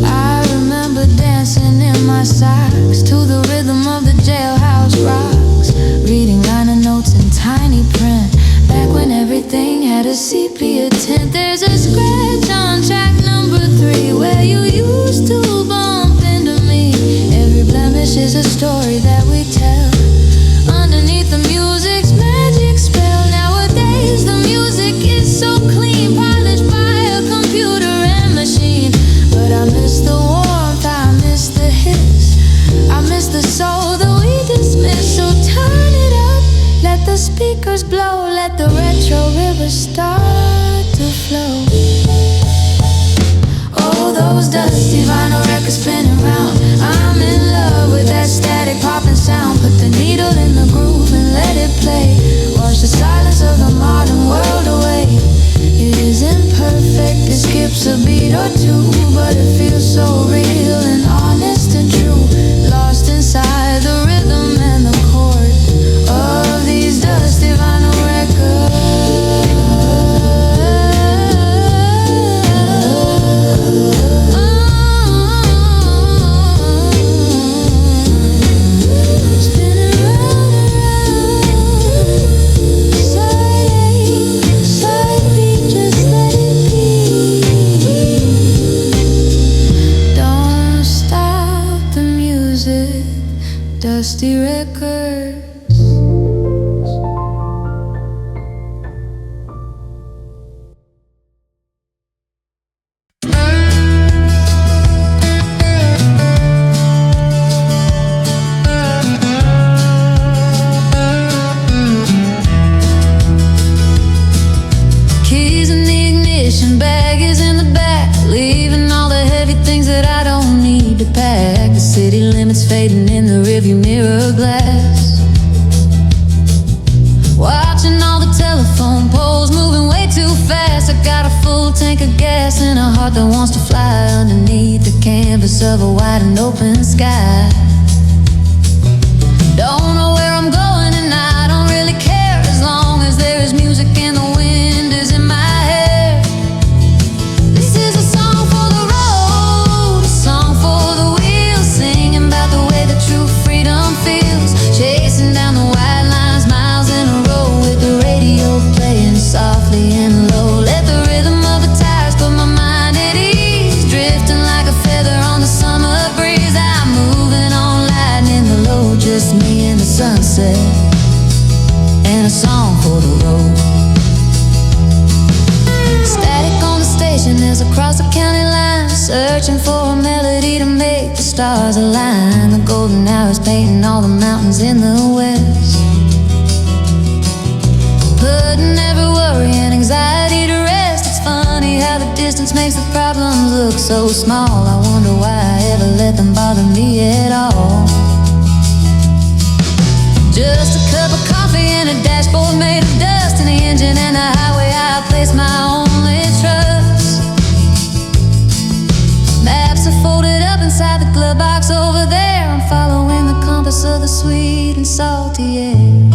I remember dancing in my socks to the rhythm of the jailhouse rocks, reading liner notes in tiny print, back when everything had a sepia tint. There's a scratch on track number 3 where you used to bump into me. Every blemish is a story that we tell underneath the music's magic spell. Nowadays the music is so clean, polished by a computer and machine. But I miss the warmth, I miss the hiss, I miss the soul that we dismiss. So turn it up, let the speakers blow, let the retro river start to flow. Oh, those dusty vinyl records spinning round, I'm in love with that static popping sound. Put the needle in the groove and let it play. Wash the silence of the modern world away. It isn't perfect, it skips a beat or two, but it feels so real and honest and true. Lost inside the rhythm and the chords of these dusty vinyl records. Spinning round and round, side A, side B, just let it be. Don't stop the music, dusty records. Keys in the ignition, bag is in the back, leaving all the heavy things that I don't need to pack. The city limits fading in the rearview mirror glass. Watching all the telephone poles moving way too fast. I got a full tank of gas and a heart that wants to fly underneath the canvas of a wide and open sky. Don't know where I'm going and I don't really care, as long as there is music and the wind is in my hair. This is a song for the road, a song for the wheels, singing about the way that true freedom feels. Chasing down the white lines, miles in a row, with the radio playing softly and low. Let the rhythm of the tires put my mind at ease, drifting like a feather on the summer breeze. I'm moving on, lightning the load, just me and the sunset, and a song for the road. Static on the station as across the county line, searching for a melody to make the stars align. The golden hours painting all the mountains in the west, putting every worry and anxiety to rest. It's funny how the distance makes the problems look so small. I wonder why I ever let them bother me at all. Just a cup of coffee and a dashboard made of dust, and the engine and the highway I place my only trust. Maps are folded up inside the glove box over there. I'm following the compass of the sweet and salty air.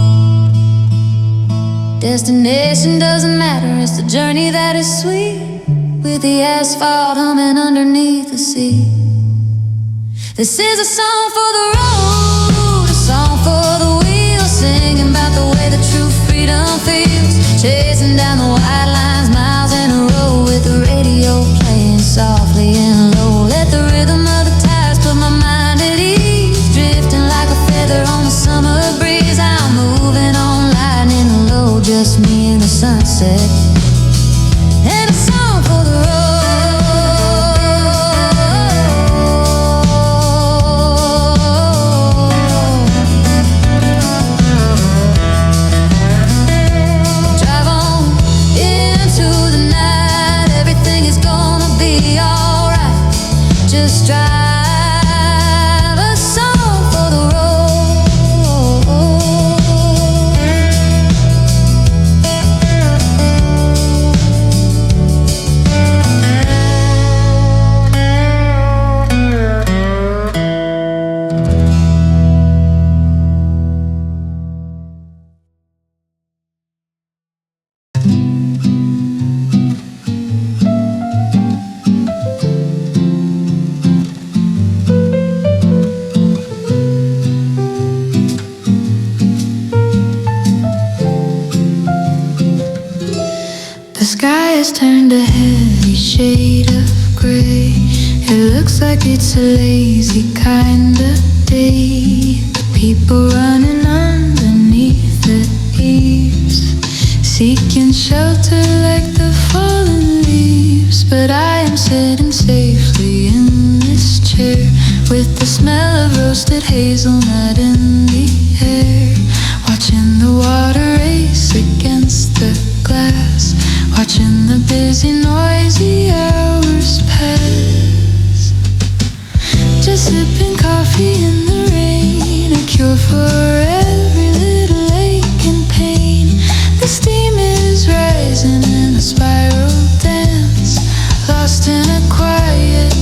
Destination doesn't matter, it's the journey that is sweet, with the asphalt humming underneath the sea. This is a song for the road, a song for the wheels, singing about the way that true freedom feels. Chasing down the white lines, miles in a row, with the radio playing softly and low. Let the rhythm of the tires put my mind at ease, drifting like a feather on the summer sky's turned a heavy shade of gray. It looks like it's a lazy kind of day. The people running underneath the eaves, seeking shelter like the fallen leaves. But I am sitting safely in this chair, with the smell of roasted hazelnut in the air, watching the water race against the glass, watching the busy, noisy hours pass. Just sipping coffee in the rain, a cure for every little ache and pain. The steam is rising in a spiral dance, lost in a quiet,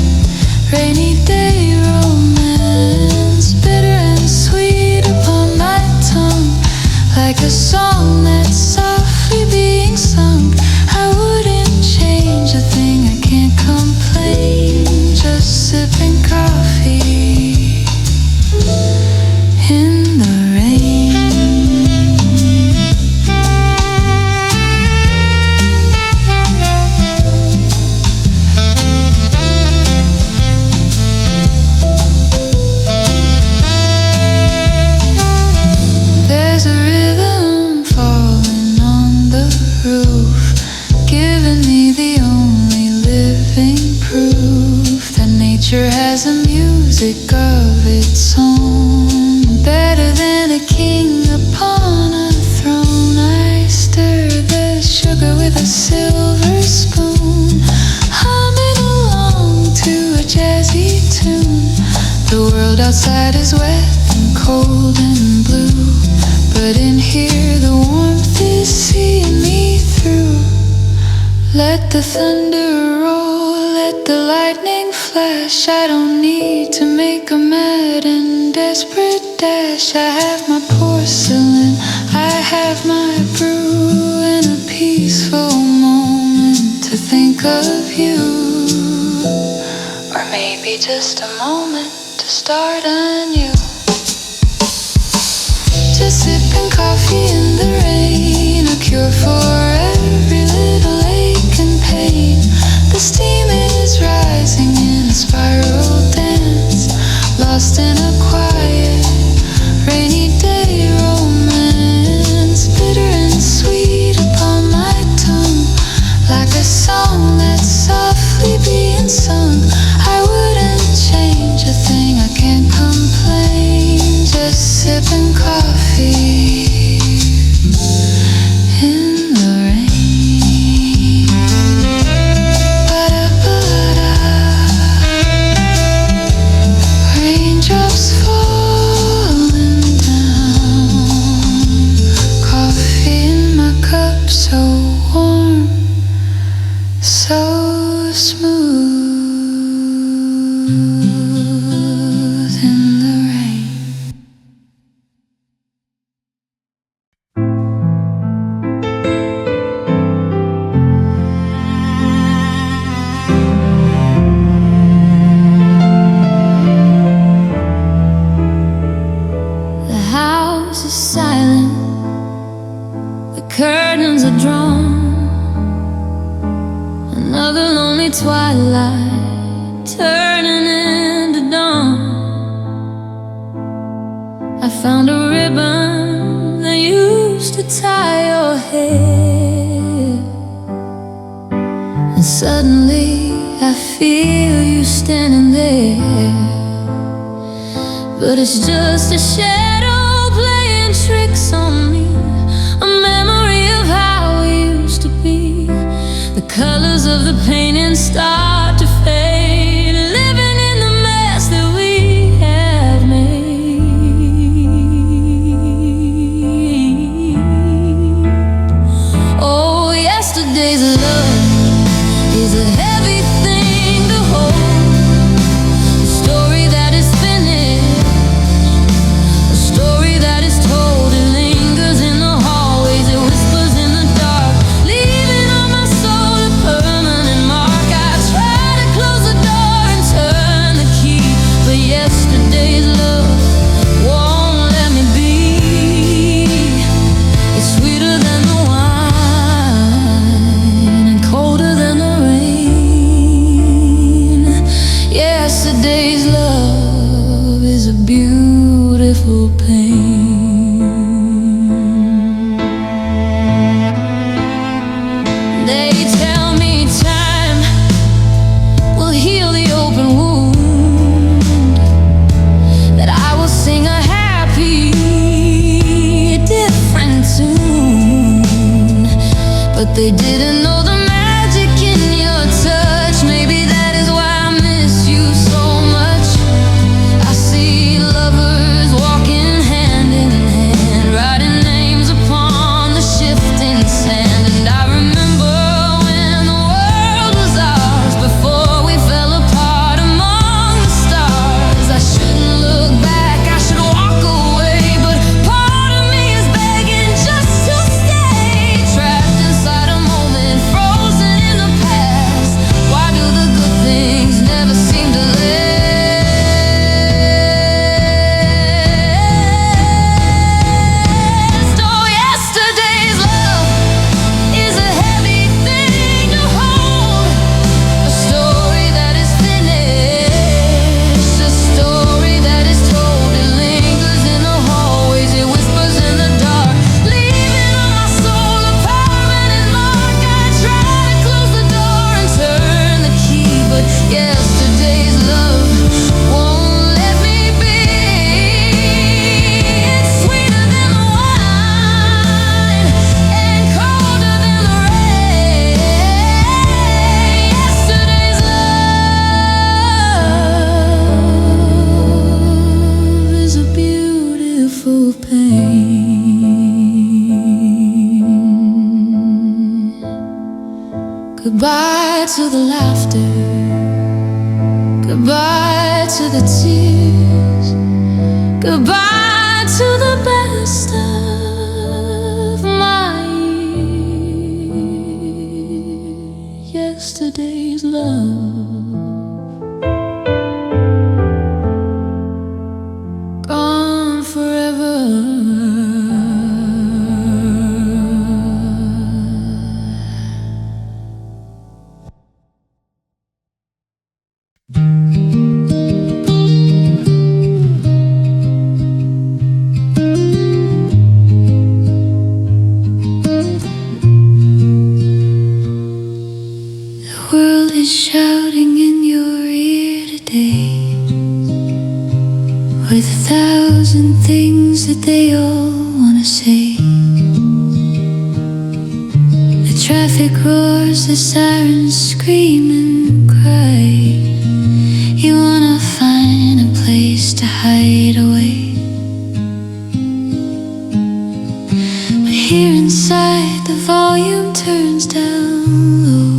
rainy day romance. Bitter and sweet upon my tongue, like a song that's softly being sung. I wouldn't change a thing, I can't complain. Just sipping coffee in the rain. There's a rhythm falling on the roof, giving me the only living proof that nature has a music of its own, better than a king upon a throne. I stir the sugar with a silver spoon, humming along to a jazzy tune. The world outside is wet and cold and blue, but in here the warmth is seeing me through. Let the thunder roll, let the lightning flash. I don't need to make a mad and desperate dash. I have my porcelain, I have my brew, and a peaceful moment to think of you. Or maybe just a moment to start anew. Just sipping coffee in the rain, a cure for every little ache and pain. The steam is rising in a spiral dance, lost in a quiet, rainy day romance. Bitter and sweet upon my tongue, like a song that's softly being sung. I wouldn't change a thing, I can't complain. Just sipping coffee in the rain. Ba-da-ba-da. Raindrops falling down, coffee in my cup, so warm, so smooth in the rain. The house is silent, the curtains are drawn. Another lonely twilight turning into dawn. I found a ribbon that used to tie your hair, and suddenly I feel you standing there. But it's just a shadow playing tricks on me, a memory of how we used to be. The colors of the painting start to fade, living in the mess that we have made. Oh, yesterday's love is a heavy thing to hold, a story that is finished, a story that is told. It lingers in the hallways, it whispers in the dark, leaving on my soul a permanent mark. I yesterday's love is a beautiful pain. They tell me time will heal the open wound, that I will sing a happy, different tune, but they didn't know the magic in your touch. Maybe that is why I miss you so much. I see lovers walking hand in hand, writing names upon the shifting sand. And I remember when the world was ours, before we fell apart among the stars. I shouldn't look back, I should walk away, but part of me is begging just to stay, trapped inside a moment, frozen in the past. Why do the good things never seem to last? Oh, yesterday's love is a heavy thing to hold, a story that is finished, a story that is told. It lingers in the hallways, it whispers in the dark, leaving on my soul a permanent mark. I try to close the door and turn the key, but yesterday's love won't let me be. It's sweeter than the wine and colder than the rain. Yesterday's love is a beautiful pain. Goodbye to the laughter, goodbye to the tears, goodbye to the best of my years. Yesterday's love gone forever. The world is shouting in your ear today, with 1,000 things that they all wanna say. The traffic roars, the sirens scream and cry. You wanna find a place to hide away, but here inside the volume turns down low.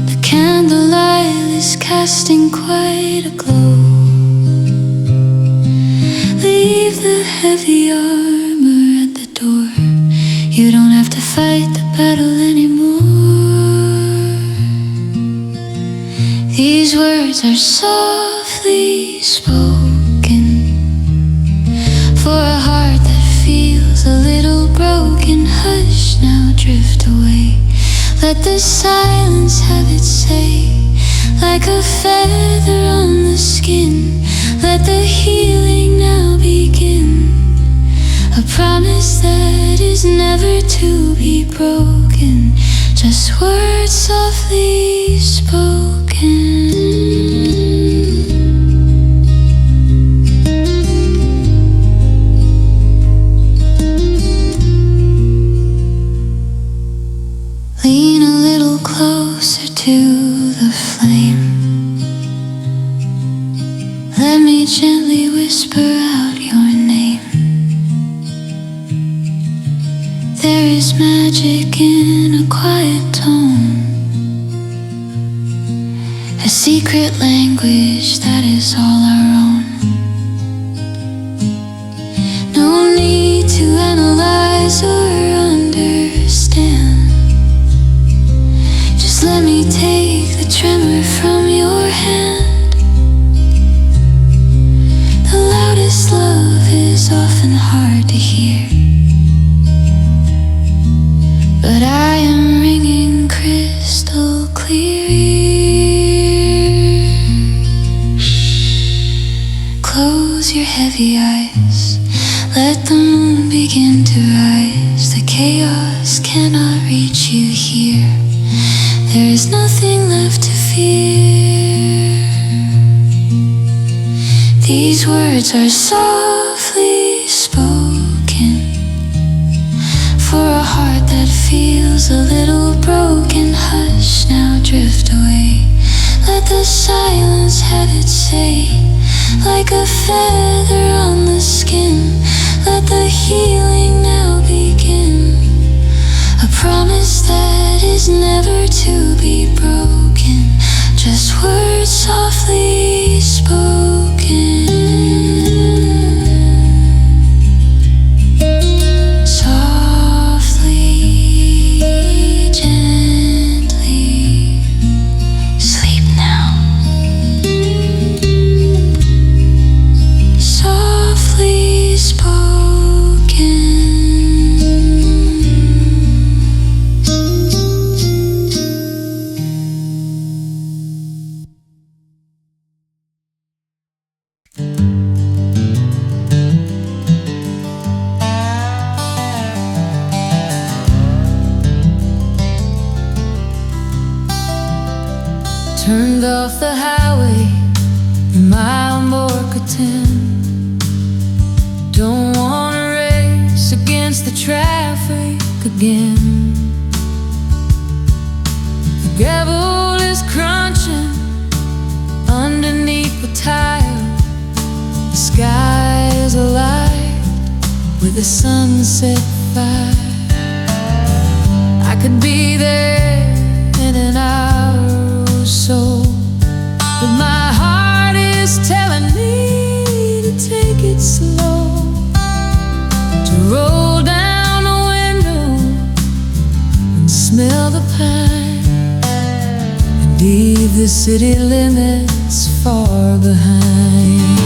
The candlelight is casting quite a glow. Leave the heavy armor at the door. You don't have to fight the battle anymore. These words are softly spoken for a heart that feels a little broken. Hush now, drift away. Let the silence have its say, like a feather on the skin. Let the healing now begin, a promise that is never to be broken. Just words softly spoken. Lean a little closer to the flame. Let me gently whisper out your name. There is magic in a quiet tone, a secret language that is all our own. No need to analyze or understand. Just let me take the tremor from your hand. The loudest love is often hard to hear, but I am ringing crystal clear. the ice. Let the moon begin to rise. The chaos cannot reach you here. There is nothing left to fear. These words are softly spoken for a heart that feels a little broken. Hush, now drift away. Let the silence have its say. Like a feather on the skin, let the healing now begin. A promise that is never to be broken. Just words softly spoken. Softly, gently, sleep now. Softly spoken. Turned off the highway, a mile more could 10. Don't wanna race against the traffic again. The gravel is crunching underneath the tire. The sky is alive with a sunset fire. I could be there in an hour or so, but my heart is telling me to take it slow. To roll down the window and smell the pine, and leave the city limits far behind.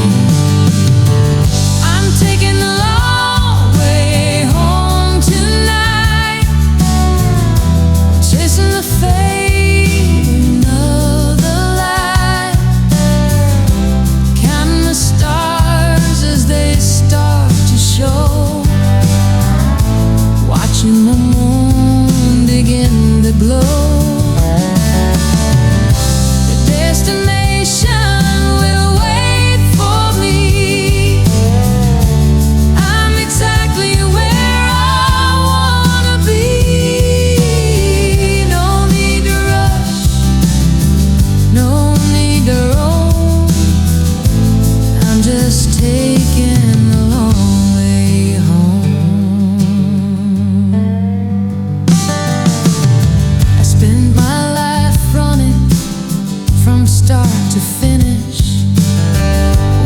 I'm taking the long way home tonight, chasing the fading of the light, counting the stars as they start to show, watching the moon begin to glow. The destination will wait for me. I'm exactly where I wanna be. No need to rush, no need to roam. I'm just taking the long way home. I spent my life running from start to finish,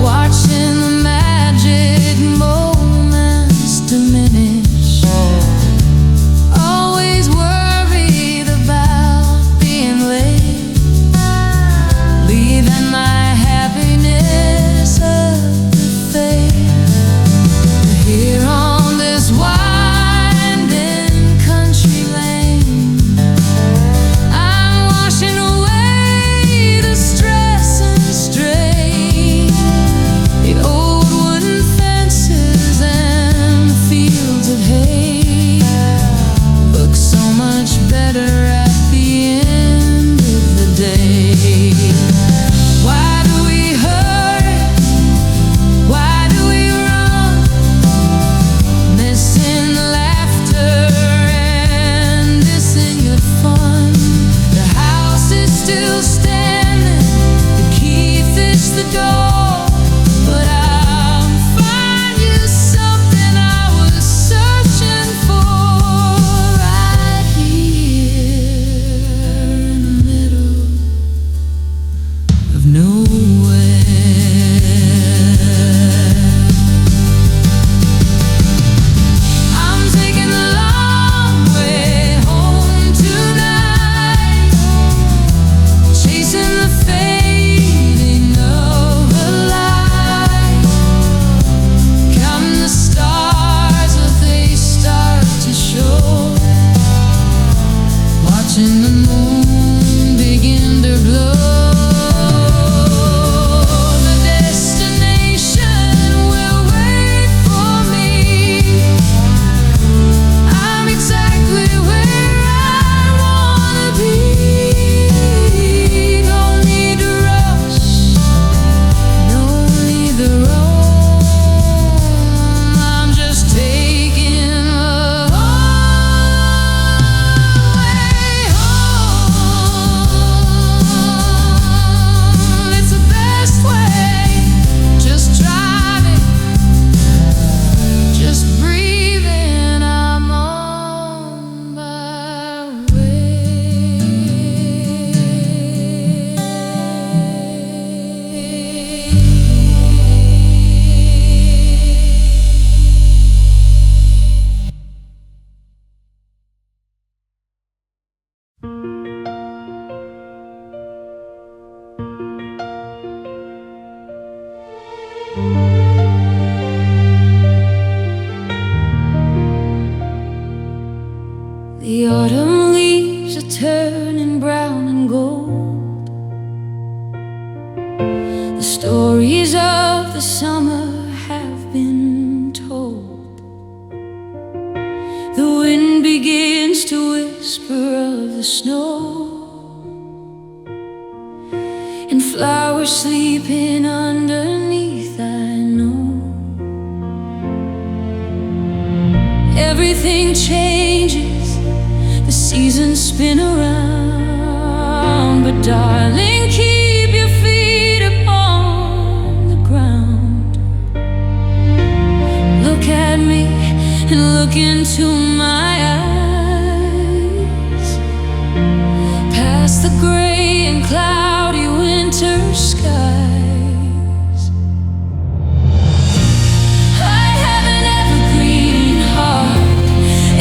watching the magic moments diminish. Always worried about being late, leaving my happiness at the fate. Here on this winding country lane, I'm washing away the stress and strain. The old wooden fences and the fields of hay look so much better at the end of the day. Why do we hurry? Why do we run? Missing the laughter and missing your fun. The house is still standing, the key fits the door, but I'll find you something I was searching for right here in the middle of nowhere. I'm taking the long way home tonight, chasing the fading of the Stories of the summer have been told. The wind begins to whisper of the snow, and flowers sleeping underneath, I know. Everything changes, the seasons spin around, but darling, keep your feet upon the ground. Look at me and look into my eyes, past the gray and cloudy winter skies. I have an evergreen heart.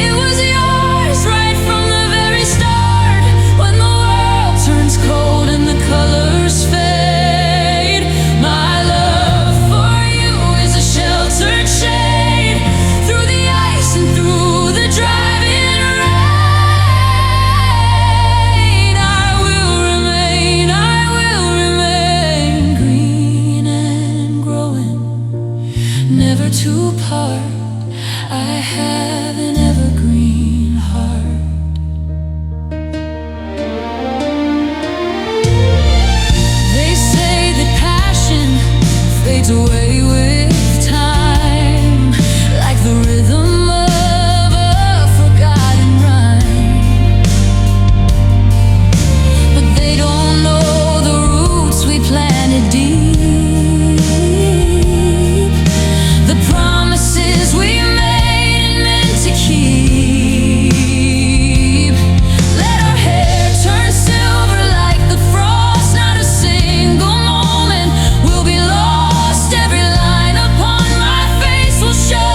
It was yours right from the very start. When the world turns cold and the colors fade, my love for you is a sheltered shade through the ice and through the driving rain. I will remain green and growing, never to part. I have an evergreen heart. They say that passion fades away with time, like the rhythm of a forgotten rhyme. But they don't know the roots we planted deep, the promises we made and meant to keep. Let our hair turn silver like the frost. Not a single moment will be lost. Every line upon my face will show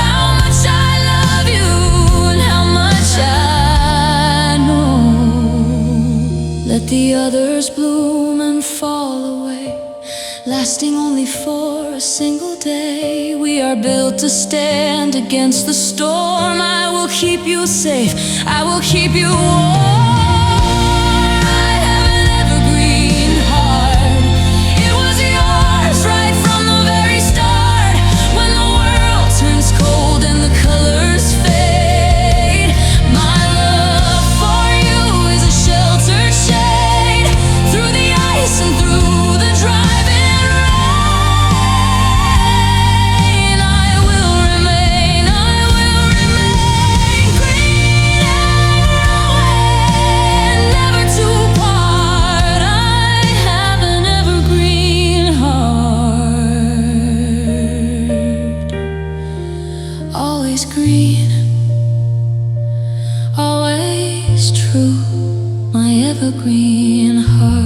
how much I love you and how much I know. Let the others bloom and fall away, lasting only for a single day. We are built to stand against the storm. I will keep you safe, I will keep you warm. I have an evergreen heart. It was yours right from the very start. When the world turns cold and the colors fade, my love for you is a sheltered shade through the ice and through the driving rain. I will remain green and growing, never to part. I have an evergreen heart. Always green, always true, my evergreen heart.